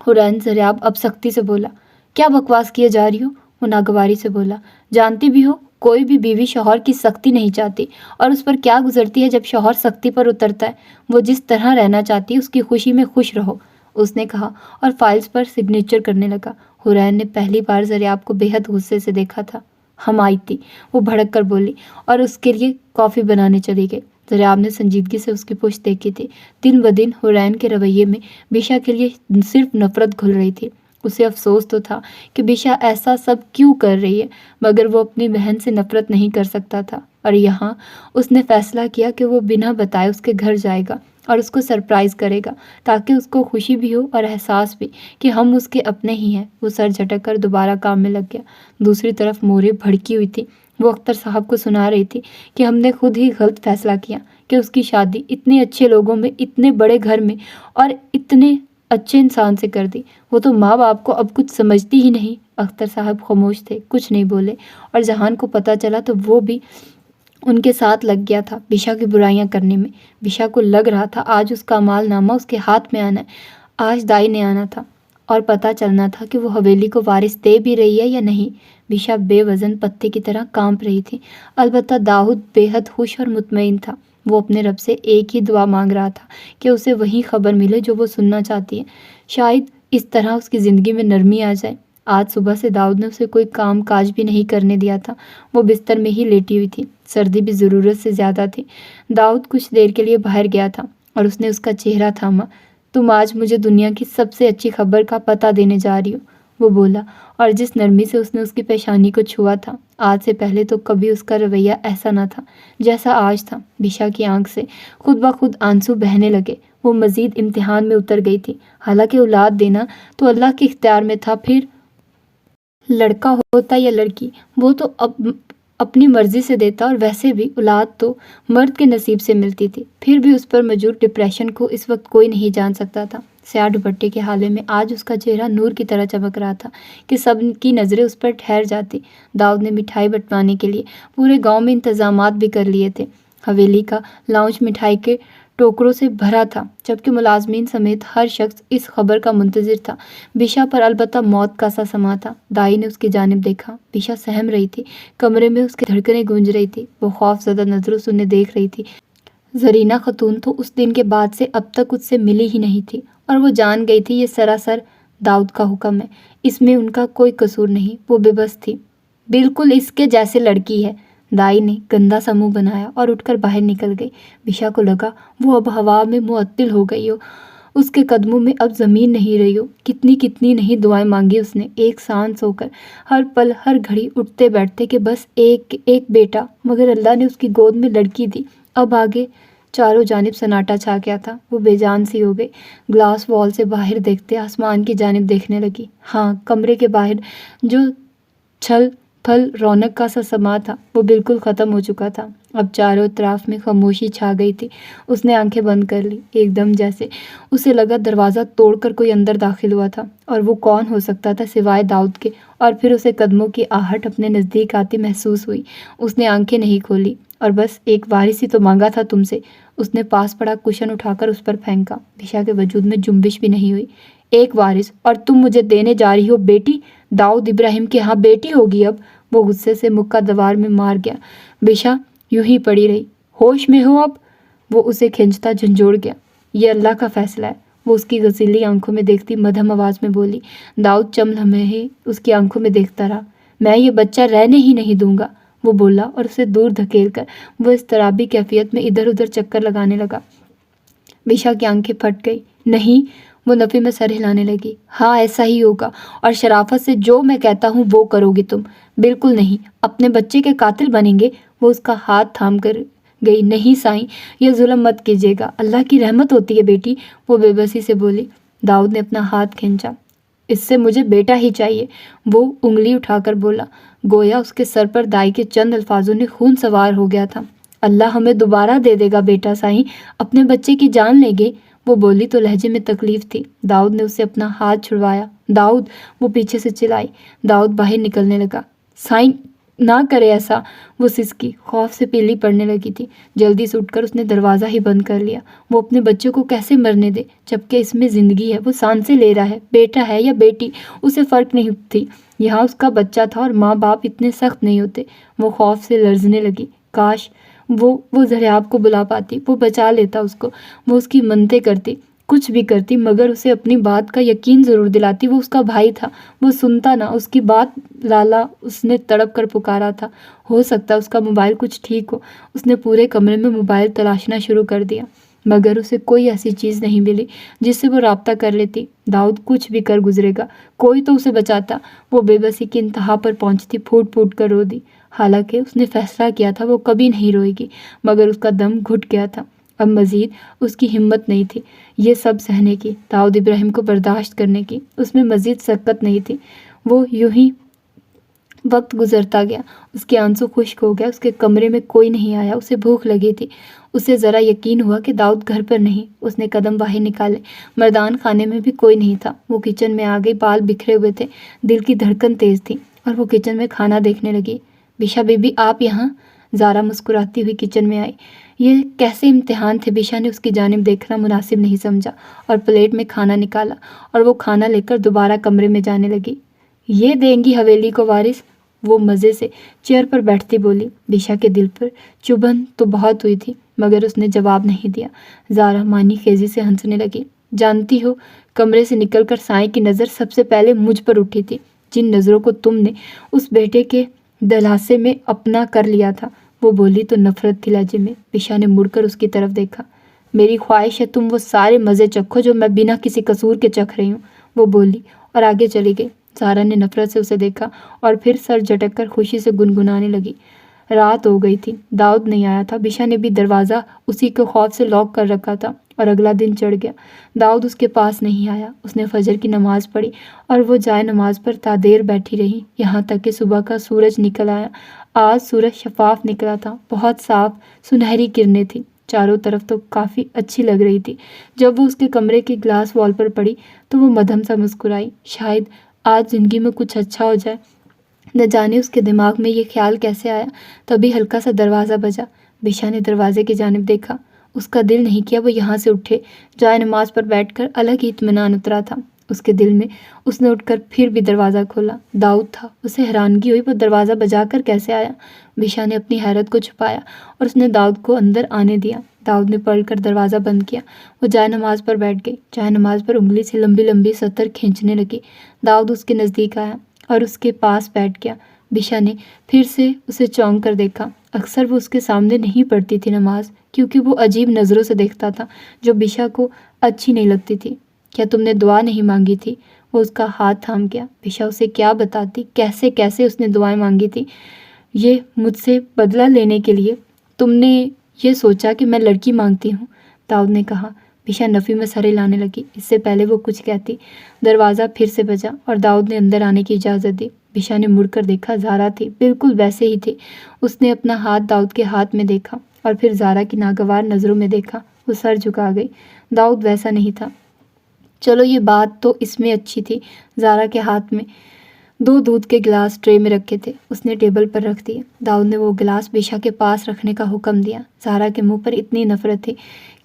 हुरैन ज़रियाब अब सख्ती से बोला। क्या बकवास किए जा रही हो? वो नागवारी से बोला। जानती भी हो, कोई भी बीवी शौहर की सख्ती नहीं चाहती, और उस पर क्या गुजरती है जब शौहर सख्ती पर उतरता है। वो जिस तरह रहना चाहती है उसकी खुशी में खुश रहो, उसने कहा और फाइल्स पर सिग्नेचर करने लगा। हुरैन ने पहली बार ज़रियाब को बेहद गुस्से से देखा था। हम आई थी, वो भड़क कर बोली और उसके लिए कॉफ़ी बनाने चली गई। ज़रियाब ने संजीदगी से उसकी पुश्त देखी थी। दिन ब दिन हुरैन के रवैये में बिशा के लिए सिर्फ नफरत घुल रही थी। उसे अफसोस तो था कि बिशा ऐसा सब क्यों कर रही है, मगर वो अपनी बहन से नफरत नहीं कर सकता था। और यहाँ उसने फैसला किया कि वो बिना बताए उसके घर जाएगा और उसको सरप्राइज़ करेगा, ताकि उसको खुशी भी हो और एहसास भी कि हम उसके अपने ही हैं। वो सर झटक कर दोबारा काम में लग गया। दूसरी तरफ मोरे भड़की हुई थी। वो अख्तर साहब को सुना रही थी कि हमने खुद ही गलत फैसला किया कि उसकी शादी इतने अच्छे लोगों में, इतने बड़े घर में और इतने अच्छे इंसान से कर दी। वो तो माँ बाप को अब कुछ समझती ही नहीं। अख्तर साहब खामोश थे, कुछ नहीं बोले। और जहान को पता चला तो वो भी उनके साथ लग गया था बिशा की बुराइयां करने में। बिशा को लग रहा था आज उसका मालनामा उसके हाथ में आना है। आज दाई ने आना था और पता चलना था कि वो हवेली को वारिस दे भी रही है या नहीं। बिशा बेवजन पत्ते की तरह कांप रही थी। अलबत्ता दाऊद बेहद खुश और मुतमईन था। वो अपने रब से एक ही दुआ मांग रहा था कि उसे वही खबर मिले जो वो सुनना चाहती है। शायद इस तरह उसकी ज़िंदगी में नरमी आ जाए। आज सुबह से दाऊद ने उसे कोई काम काज भी नहीं करने दिया था। वो बिस्तर में ही लेटी हुई थी। सर्दी भी ज़रूरत से ज़्यादा थी। दाऊद कुछ देर के लिए बाहर गया था और उसने उसका चेहरा थामा। तुम आज मुझे दुनिया की सबसे अच्छी खबर का पता देने जा रही हो, वो बोला, और जिस नरमी से उसने उसकी पेशानी को छुआ था, आज से पहले तो कभी उसका रवैया ऐसा न था जैसा आज था। बिशा की आंख से खुद ब खुद आंसू बहने लगे। वो मज़ीद इम्तिहान में उतर गई थी। हालांकि औलाद देना तो अल्लाह के इख्तियार में था, फिर लड़का होता या लड़की वो तो अब अपनी मर्जी से देता, और वैसे भी औलाद तो मर्द के नसीब से मिलती थी। फिर भी उस पर मौजूद डिप्रेशन को इस वक्त कोई नहीं जान सकता था। स्याह दुपट्टे के हाले में आज उसका चेहरा नूर की तरह चमक रहा था कि सब की नज़रें उस पर ठहर जाती। दाऊद ने मिठाई बंटवाने के लिए पूरे गांव में इंतजामात भी कर लिए थे। हवेली का लाउंज मिठाई के टोकरों से भरा था, जबकि मुलाजमीन समेत हर शख्स इस खबर का मुंतजिर था। बिशा पर अलबत्ता मौत का सा समा था। दाई ने उसकी जानिब देखा। बिशा सहम रही थी। कमरे में उसकी धड़कनें गूंज रही थी। वो खौफजदा नज़रों से उन्हें देख रही थी। जरीना खतून तो उस दिन के बाद से अब तक उससे मिली ही नहीं थी, और वो जान गई थी ये सरासर दाऊद का हुक्म है। इसमें उनका कोई कसूर नहीं। वो बेबस थी, बिल्कुल इसके जैसे लड़की है। दाई ने गंदा सा मुंह बनाया और उठकर बाहर निकल गई। बिशा को लगा वो अब हवा में मुअत्तिल हो गई हो, उसके कदमों में अब ज़मीन नहीं रही हो। कितनी कितनी नहीं दुआएं मांगी उसने, एक सांस होकर, हर पल हर घड़ी उठते बैठते कि बस एक एक बेटा, मगर अल्लाह ने उसकी गोद में लड़की दी। अब आगे चारों जानिब सन्नाटा छा गया था। वो बेजान सी हो गई। ग्लास वॉल से बाहर देखते आसमान की जानिब देखने लगी। हाँ, कमरे के बाहर जो छल फल रौनक का सा समा था वो बिल्कुल ख़त्म हो चुका था। अब चारों तरफ में खामोशी छा गई थी। उसने आंखें बंद कर ली, एकदम जैसे उसे लगा दरवाज़ा तोड़कर कोई अंदर दाखिल हुआ था, और वो कौन हो सकता था सिवाय दाऊद के। और फिर उसे कदमों की आहट अपने नज़दीक आती महसूस हुई। उसने आंखें नहीं खोली और बस एक वारिस ही तो मांगा था तुमसे। उसने पास पड़ा कुशन उठाकर उस पर फेंका। बिशा के वजूद में जुम्बिश भी नहीं हुई। एक वारिस, और तुम मुझे देने जा रही हो बेटी? दाऊद इब्राहिम के यहाँ बेटी होगी अब? वो गुस्से से मुक्का दीवार में मार गया। बिशा यूं ही पड़ी रही। होश में हो अब? वो उसे खींचता झंझोड़ गया। ये अल्लाह का फैसला है, वो उसकी गसीली आंखों में देखती मध्यम आवाज़ में बोली। दाऊद चंद लम्हे उसकी आंखों में देखता रहा। मैं ये बच्चा रहने ही नहीं दूंगा, वो बोला, और उसे दूर धकेल कर वो इस तराबी कैफियत में इधर उधर चक्कर लगाने लगा। बिशा की आंखें फट गई। नहीं, वो नफ़ी में सर हिलाने लगी। हाँ, ऐसा ही होगा, और शराफत से जो मैं कहता हूँ वो करोगी तुम। बिल्कुल नहीं, अपने बच्चे के कातिल बनेंगे? वो उसका हाथ थाम कर गई। नहीं साईं, यह जुल्म मत कीजिएगा, अल्लाह की रहमत होती है बेटी, वो बेबसी से बोली। दाऊद ने अपना हाथ खींचा। इससे मुझे बेटा ही चाहिए, वो उंगली उठाकर बोला। गोया उसके सर पर दाई के चंद अल्फाजों ने खून सवार हो गया था। अल्लाह हमें दोबारा दे देगा बेटा साईं, अपने बच्चे की जान लेंगे, वो बोली तो लहजे में तकलीफ थी। दाऊद ने उससे अपना हाथ छुड़वाया। दाऊद, वो पीछे से चिल्लाई। दाऊद बाहर निकलने लगा। साईं ना करे ऐसा, वो सिसकी। खौफ से पीली पड़ने लगी थी। जल्दी से उठकर उसने दरवाज़ा ही बंद कर लिया। वो अपने बच्चों को कैसे मरने दे, जबकि इसमें ज़िंदगी है। वो सांसें ले रहा है, बेटा है या बेटी उसे फ़र्क नहीं थी। यहाँ उसका बच्चा था और माँ बाप इतने सख्त नहीं होते। वो खौफ से लर्जने लगी। काश वो ज़रियाब को बुला पाती, वो बचा लेता उसको, वो उसकी मन्नतें करती, कुछ भी करती, मगर उसे अपनी बात का यकीन ज़रूर दिलाती। वो उसका भाई था, वो सुनता ना उसकी बात। लाला, उसने तड़प कर पुकारा था। हो सकता उसका मोबाइल कुछ ठीक हो। उसने पूरे कमरे में मोबाइल तलाशना शुरू कर दिया, मगर उसे कोई ऐसी चीज़ नहीं मिली जिससे वो राब्ता कर लेती। दाऊद कुछ भी कर गुजरेगा, कोई तो उसे बचाता। वो बेबसी की इंतहा पर पहुंचती, फूट फूट कर रो दी। हालांकि उसने फैसला किया था वो कभी नहीं रोएगी, मगर उसका दम घुट गया था। अब मज़ीद उसकी हिम्मत नहीं थी ये सब सहने की, दाऊद इब्राहिम को बर्दाश्त करने की। उसमें मज़ीद शक्कत नहीं थी। वो यूं ही वक्त गुजरता गया। उसके आंसू खुश्क हो गया। उसके कमरे में कोई नहीं आया। उसे भूख लगी थी। उसे ज़रा यकीन हुआ कि दाऊद घर पर नहीं। उसने कदम बाहर निकाले। मर्दान खाने में भी कोई नहीं था। वो किचन में आ गई। बाल बिखरे हुए थे, दिल की धड़कन तेज़ थी और वो किचन में खाना देखने लगी। बिशा बीबी, आप यहाँ? ज़ारा मुस्कुराती हुई किचन में आई। ये कैसे इम्तिहान थे? बिशा ने उसकी जानिब देखना मुनासिब नहीं समझा और प्लेट में खाना निकाला और वो खाना लेकर दोबारा कमरे में जाने लगी। ये देंगी हवेली को वारिस? वो मज़े से चेयर पर बैठती बोली। बिशा के दिल पर चुभन तो बहुत हुई थी, मगर उसने जवाब नहीं दिया। ज़ारा मानी खेजी से हंसने लगी। जानती हो, कमरे से निकलकर साईं की नज़र सबसे पहले मुझ पर उठी थी। जिन नज़रों को तुमने उस बेटे के दलासे में अपना कर लिया था, वो बोली तो नफरत थी लहजे में। बिशा ने मुड़कर उसकी तरफ देखा। मेरी ख्वाहिश है तुम वो सारे मज़े चखो जो मैं बिना किसी कसूर के चख रही हूँ, वो बोली और आगे चली गई। ज़ारा ने नफरत से उसे देखा और फिर सर झटक कर खुशी से गुनगुनाने लगी। रात हो गई थी। दाऊद नहीं आया था। बिशा ने भी दरवाज़ा उसी के खौफ से लॉक कर रखा था और अगला दिन चढ़ गया। दाऊद उसके पास नहीं आया। उसने फजर की नमाज़ पढ़ी और वो जाए नमाज पर तादेर बैठी रही, यहाँ तक कि सुबह का सूरज निकल आया। आज सूरज शफाफ निकला था, बहुत साफ सुनहरी किरणें थी। चारों तरफ तो काफ़ी अच्छी लग रही थी। जब वो उसके कमरे की ग्लास वॉल पर पड़ी तो वो मध्यम सा मुस्कुराई। शायद आज ज़िंदगी में कुछ अच्छा हो जाए। न जाने उसके दिमाग में ये ख्याल कैसे आया। तभी हल्का सा दरवाज़ा बजा। बिशा ने दरवाजे की जानिब देखा। उसका दिल नहीं किया वो यहाँ से उठे। जाए नमाज पर बैठकर अलग ही इत्मीनान उतरा था उसके दिल में। उसने उठकर फिर भी दरवाज़ा खोला। दाऊद था। उसे हैरानगी हुई वो दरवाज़ा बजाकर कैसे आया। बिशा ने अपनी हैरत को छुपाया और उसने दाऊद को अंदर आने दिया। दाऊद ने पढ़कर दरवाज़ा बंद किया। वो जाए नमाज पर बैठ गई। जाए नमाज पर उंगली से लंबी लंबी सतर खींचने लगी। दाऊद उसके नज़दीक आया और उसके पास बैठ गया। बिशा ने फिर से उसे चौंक कर देखा। अक्सर वो उसके सामने नहीं पढ़ती थी नमाज, क्योंकि वो अजीब नज़रों से देखता था जो बिशा को अच्छी नहीं लगती थी। क्या तुमने दुआ नहीं मांगी थी? वो उसका हाथ थाम गया। बिशा उसे क्या बताती कैसे कैसे उसने दुआएं मांगी थी। ये मुझसे बदला लेने के लिए तुमने ये सोचा कि मैं लड़की मांगती हूँ? दाऊद ने कहा। बिशा नफ़ी में सर हिलाने लगी। इससे पहले वो कुछ कहती, दरवाज़ा फिर से बजा और दाऊद ने अंदर आने की इजाज़त दी। बिशा ने मुड़कर देखा। ज़ारा थी, बिल्कुल वैसे ही थी। उसने अपना हाथ दाऊद के हाथ में देखा और फिर ज़ारा की नागवार नज़रों में देखा। वो सर झुका गई। दाऊद वैसा नहीं था। चलो ये बात तो इसमें अच्छी थी। ज़ारा के हाथ में 2 दूध के गिलास ट्रे में रखे थे। उसने टेबल पर रख दिए। दाऊद ने वो गिलास बिशा के पास रखने का हुक्म दिया। ज़ारा के मुंह पर इतनी नफरत थी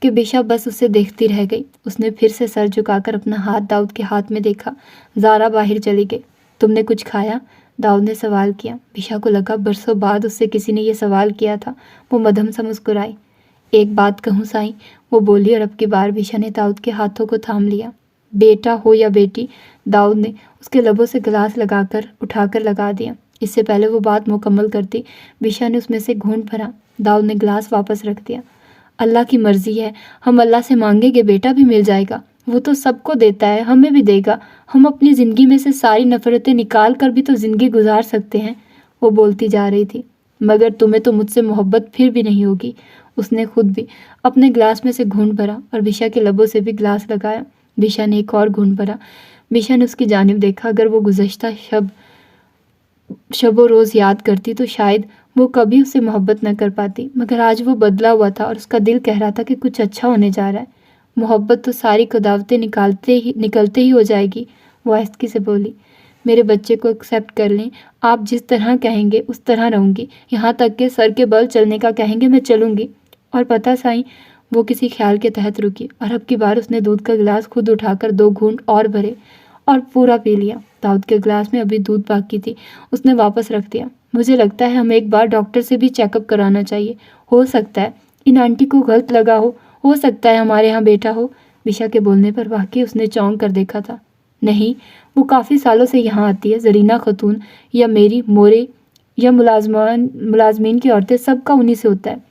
कि बिशा बस उसे देखती रह गई। उसने फिर से सर झुकाकर अपना हाथ दाऊद के हाथ में देखा। ज़ारा बाहर चली गई। तुमने कुछ खाया? दाऊद ने सवाल किया। बिशा को लगा बरसों बाद उससे किसी ने यह सवाल किया था। वो मध्यम सा मुस्कुराई। एक बात कहूँ साईं, वो बोली और अब की बार बिशा ने दाऊद के हाथों को थाम लिया। बेटा हो या बेटी, दाऊद ने उसके लबों से गिलास लगाकर उठाकर लगा दिया। इससे पहले वो बात मुकम्मल करती, बिशा ने उसमें से घूंट भरा। दाऊद ने गिलास वापस रख दिया। अल्लाह की मर्जी है, हम अल्लाह से मांगेंगे बेटा भी मिल जाएगा। वो तो सबको देता है, हमें भी देगा। हम अपनी ज़िंदगी में से सारी नफ़रतें निकाल कर भी तो ज़िंदगी गुजार सकते हैं। वो बोलती जा रही थी। मगर तुम्हें तो मुझसे मोहब्बत फिर भी नहीं होगी। उसने खुद भी अपने गिलास में से घूंट भरा और बिशा के लबों से भी गिलास लगाया। बिशा ने एक और घूंट भरा। बिशा ने उसकी जानिब देखा। अगर वो गुज़श्ता शबो रोज़ याद करती तो शायद वो कभी उससे मोहब्बत न कर पाती, मगर आज वो बदला हुआ था और उसका दिल कह रहा था कि कुछ अच्छा होने जा रहा है। मोहब्बत तो सारी कदावतें निकलते ही हो जाएगी। वो आहिस्ती से बोली, मेरे बच्चे को एक्सेप्ट कर लें, आप जिस तरह कहेंगे उस तरह रहूँगी, यहाँ तक कि सर के बल चलने का कहेंगे मैं चलूँगी। और पता साईं, वो किसी ख्याल के तहत रुकी और अब की बार उसने दूध का गिलास खुद उठाकर 2 घूंट और भरे और पूरा पी लिया। दाऊद के गिलास में अभी दूध बाकी थी, उसने वापस रख दिया। मुझे लगता है हमें एक बार डॉक्टर से भी चेकअप कराना चाहिए। हो सकता है इन आंटी को गलत लगा हो सकता है हमारे यहाँ बेटा हो। विशा के बोलने पर वाकई उसने चौंक कर देखा था। नहीं, वो काफ़ी सालों से यहाँ आती है। जरीना खातून या मेरी मोरे या मुलाजमीन की औरतें, सबका उन्हीं से होता है।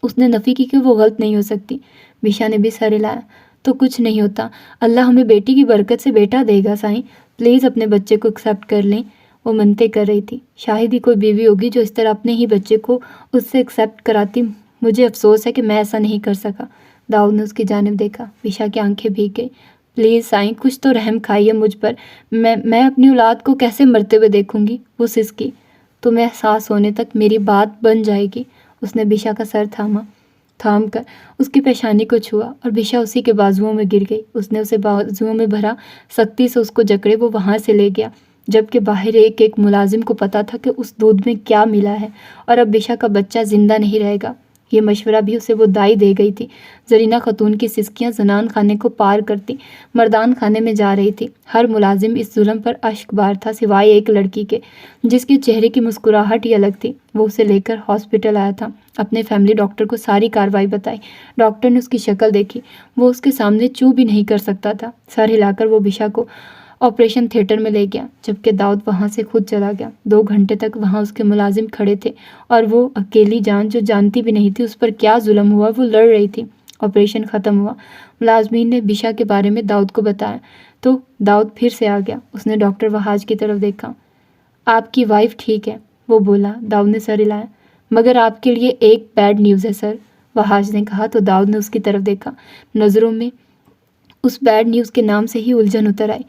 उसने नफ़ी की कि वो गलत नहीं हो सकती। विशा ने भी सर हिलाया। तो कुछ नहीं होता, अल्लाह हमें बेटी की बरकत से बेटा देगा साईं, प्लीज़ अपने बच्चे को एक्सेप्ट कर लें। वो मनते कर रही थी, शायद ही कोई बीवी होगी जो इस तरह अपने ही बच्चे को उससे एक्सेप्ट कराती। मुझे अफसोस है कि मैं ऐसा नहीं कर सका। दाऊद ने उसकी जानिब देखा। विशा की आंखें भीग गई। प्लीज़ साईं, कुछ तो रहम खाइए मुझ पर। मैं अपनी औलाद को कैसे मरते हुए देखूंगी। वो सिसकी। तुम्हें एहसास होने तक मेरी बात बन जाएगी। उसने बिशा का सर थाम कर उसकी पेशानी को छुआ और बिशा उसी के बाजुओं में गिर गई। उसने उसे बाजुओं में भरा, सख्ती से उसको जकड़े वो वहाँ से ले गया, जबकि बाहर एक एक मुलाजिम को पता था कि उस दूध में क्या मिला है और अब बिशा का बच्चा जिंदा नहीं रहेगा। ये मशवरा भी उसे वो दाई दे गई थी। जरीना खातून की सिसकियाँ जनान खाने को पार करती मर्दान खाने में जा रही थी। हर मुलाजिम इस जुल्म पर अश्कबार था, सिवाय एक लड़की के, जिसके चेहरे की मुस्कुराहट ही अलग थी। वो उसे लेकर हॉस्पिटल आया था। अपने फैमिली डॉक्टर को सारी कार्रवाई बताई। डॉक्टर ने उसकी शक्ल देखी। वो उसके सामने चू भी नहीं कर सकता था। सर हिलाकर वो बिशा को ऑपरेशन थिएटर में ले गया, जबकि दाऊद वहाँ से खुद चला गया। 2 घंटे तक वहाँ उसके मुलाजिम खड़े थे और वो अकेली जान, जो जानती भी नहीं थी उस पर क्या जुल्म हुआ, वो लड़ रही थी। ऑपरेशन ख़त्म हुआ। मुलाजमीन ने बिशा के बारे में दाऊद को बताया तो दाऊद फिर से आ गया। उसने डॉक्टर वहाज की तरफ देखा। आपकी वाइफ ठीक है, वो बोला। दाऊद ने सर हिलाया। मगर आपके लिए एक बैड न्यूज़ है सर, वहाज ने कहा तो दाऊद ने उसकी तरफ देखा। नज़रों में उस बैड न्यूज़ के नाम से ही उलझन उतर आई।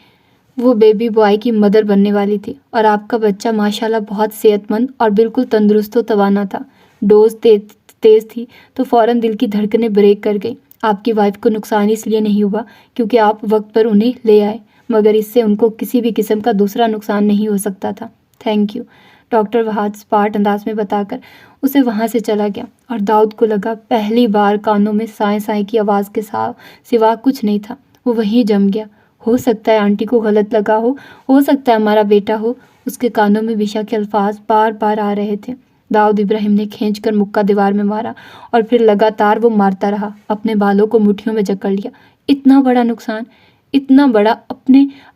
वो बेबी बॉय की मदर बनने वाली थी और आपका बच्चा माशाल्लाह बहुत सेहतमंद और बिल्कुल तंदुरुस्त व तवाना था। डोज तेज़ थी तो फ़ौरन दिल की धड़कनें ब्रेक कर गई। आपकी वाइफ को नुकसान इसलिए नहीं हुआ क्योंकि आप वक्त पर उन्हें ले आए, मगर इससे उनको किसी भी किस्म का दूसरा नुकसान नहीं हो सकता था। थैंक यू, डॉक्टर वहाज स्पार्ट अंदाज में बताकर उसे वहाँ से चला गया। और दाऊद को लगा पहली बार कानों में साए साए की आवाज़ के सिवा कुछ नहीं था। वो वहीं जम गया। हो सकता है आंटी को गलत लगा हो सकता है हमारा बेटा हो। उसके कानों में बिशा के अल्फाज बार बार आ रहे थे। दाऊद इब्राहिम ने खींचकर मुक्का दीवार में मारा और फिर लगातार वो मारता रहा। अपने बालों को मुट्ठियों में जकड़ लिया। इतना बड़ा नुकसान, इतना बड़ा,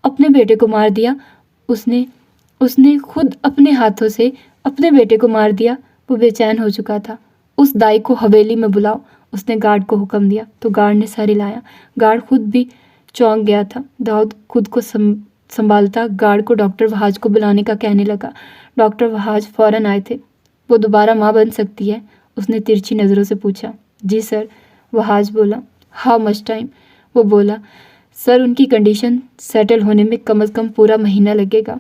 अपने बेटे को मार दिया। उसने खुद अपने हाथों से अपने बेटे को मार दिया। वो बेचैन हो चुका था। उस दाई को हवेली में बुलाओ, उसने गार्ड को हुक्म दिया तो गार्ड ने सर हिलाया। गार्ड खुद भी चौंक गया था। दाऊद खुद को संभालता गार्ड को डॉक्टर वहाज को बुलाने का कहने लगा। डॉक्टर वहाज फ़ौरन आए थे। वो दोबारा माँ बन सकती है, उसने तिरछी नज़रों से पूछा। जी सर, वहाज बोला। हाउ मच टाइम, वो बोला। सर, उनकी कंडीशन सेटल होने में कम से कम पूरा महीना लगेगा।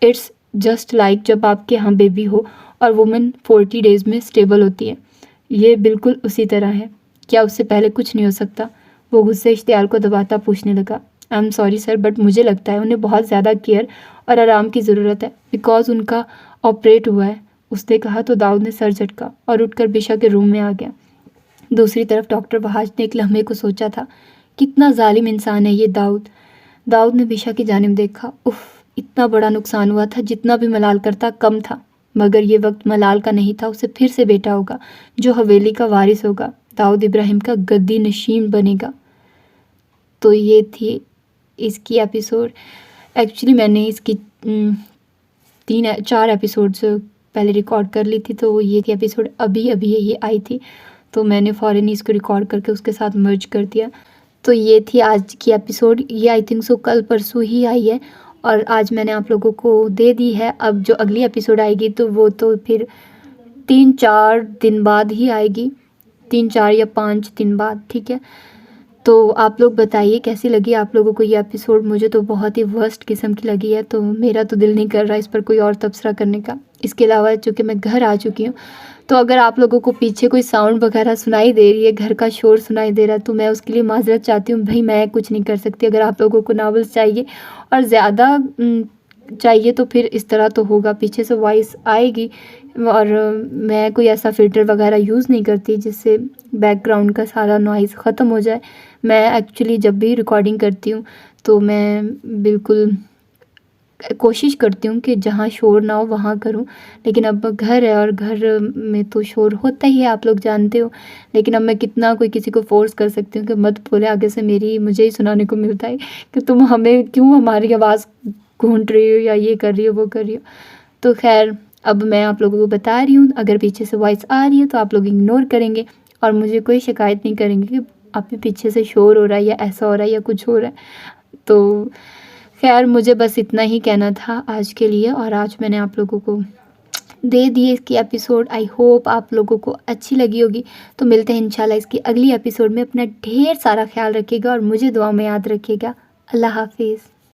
इट्स जस्ट लाइक जब आपके यहाँ बेबी हो और वुमेन 40 डेज़ में स्टेबल होती है। ये बिल्कुल उसी तरह है। क्या उससे पहले कुछ नहीं हो सकता? वो गुस्से इश्तियाल को दबाता पूछने लगा। I am sorry sir, but मुझे लगता है उन्हें बहुत ज़्यादा केयर और आराम की ज़रूरत है, बिकॉज उनका ऑपरेट हुआ है, उसने कहा तो दाऊद ने सर झटका और उठकर बिशा के रूम में आ गया। दूसरी तरफ डॉक्टर वहाज ने एक लम्हे को सोचा था, कितना जालिम इंसान है ये दाऊद। दाऊद ने बिशा की जानिब देखा। उफ, इतना बड़ा नुकसान हुआ था, जितना भी मलाल करता कम था। मगर ये वक्त मलाल का नहीं था। उसे फिर से बेटा होगा जो हवेली का वारिस होगा, दाऊद इब्राहिम का गद्दी नशीन बनेगा। तो ये थी इसकी एपिसोड। एक्चुअली मैंने इसकी 4 एपिसोड्स पहले रिकॉर्ड कर ली थी, तो ये एपिसोड अभी ये आई थी, तो मैंने फ़ौरन इसको रिकॉर्ड करके उसके साथ मर्ज कर दिया। तो ये थी आज की एपिसोड। ये आई थिंक सो कल परसों ही आई है और आज मैंने आप लोगों को दे दी है। अब जो अगली एपिसोड आएगी तो वो तो फिर 3-4 दिन बाद ही आएगी, 3-4 या 5 दिन बाद, ठीक है। तो आप लोग बताइए कैसी लगी आप लोगों को ये एपिसोड। मुझे तो बहुत ही वर्स्ट किस्म की लगी है, तो मेरा तो दिल नहीं कर रहा इस पर कोई और तबसरा करने का। इसके अलावा चूँकि मैं घर आ चुकी हूँ तो अगर आप लोगों को पीछे कोई साउंड वगैरह सुनाई दे रही है, घर का शोर सुनाई दे रहा है, तो मैं उसके लिए माज़रत चाहती हूँ। भई मैं कुछ नहीं कर सकती। अगर आप लोगों को नॉवेल्स चाहिए और ज़्यादा चाहिए तो फिर इस तरह तो होगा, पीछे से वॉइस आएगी। और मैं कोई ऐसा फ़िल्टर वगैरह यूज़ नहीं करती जिससे बैकग्राउंड का सारा नॉइज़ ख़त्म हो जाए। मैं एक्चुअली जब भी रिकॉर्डिंग करती हूँ तो मैं बिल्कुल कोशिश करती हूँ कि जहाँ शोर ना हो वहाँ करूँ। लेकिन अब घर है और घर में तो शोर होता ही है, आप लोग जानते हो। लेकिन अब मैं कितना कोई किसी को फ़ोर्स कर सकती हूँ कि मत बोले, आगे से मुझे ही सुनाने को मिलता है कि तुम हमें क्यों हमारी आवाज़ गूँथ रही हो या ये कर रही हो, वो कर रही हो। तो ख़ैर अब मैं आप लोगों को बता रही हूँ, अगर पीछे से वॉइस आ रही है तो आप लोग इग्नोर करेंगे और मुझे कोई शिकायत नहीं करेंगे कि आपके पीछे से शोर हो रहा है या ऐसा हो रहा है या कुछ हो रहा है। तो ख़ैर मुझे बस इतना ही कहना था आज के लिए, और आज मैंने आप लोगों को दे दी इसकी एपिसोड। आई होप आप लोगों को अच्छी लगी होगी। तो मिलते हैं इंशाल्लाह इसकी अगली एपिसोड में। अपना ढेर सारा ख्याल रखिएगा और मुझे दुआ में याद रखिएगा। अल्लाह हाफ़िज़।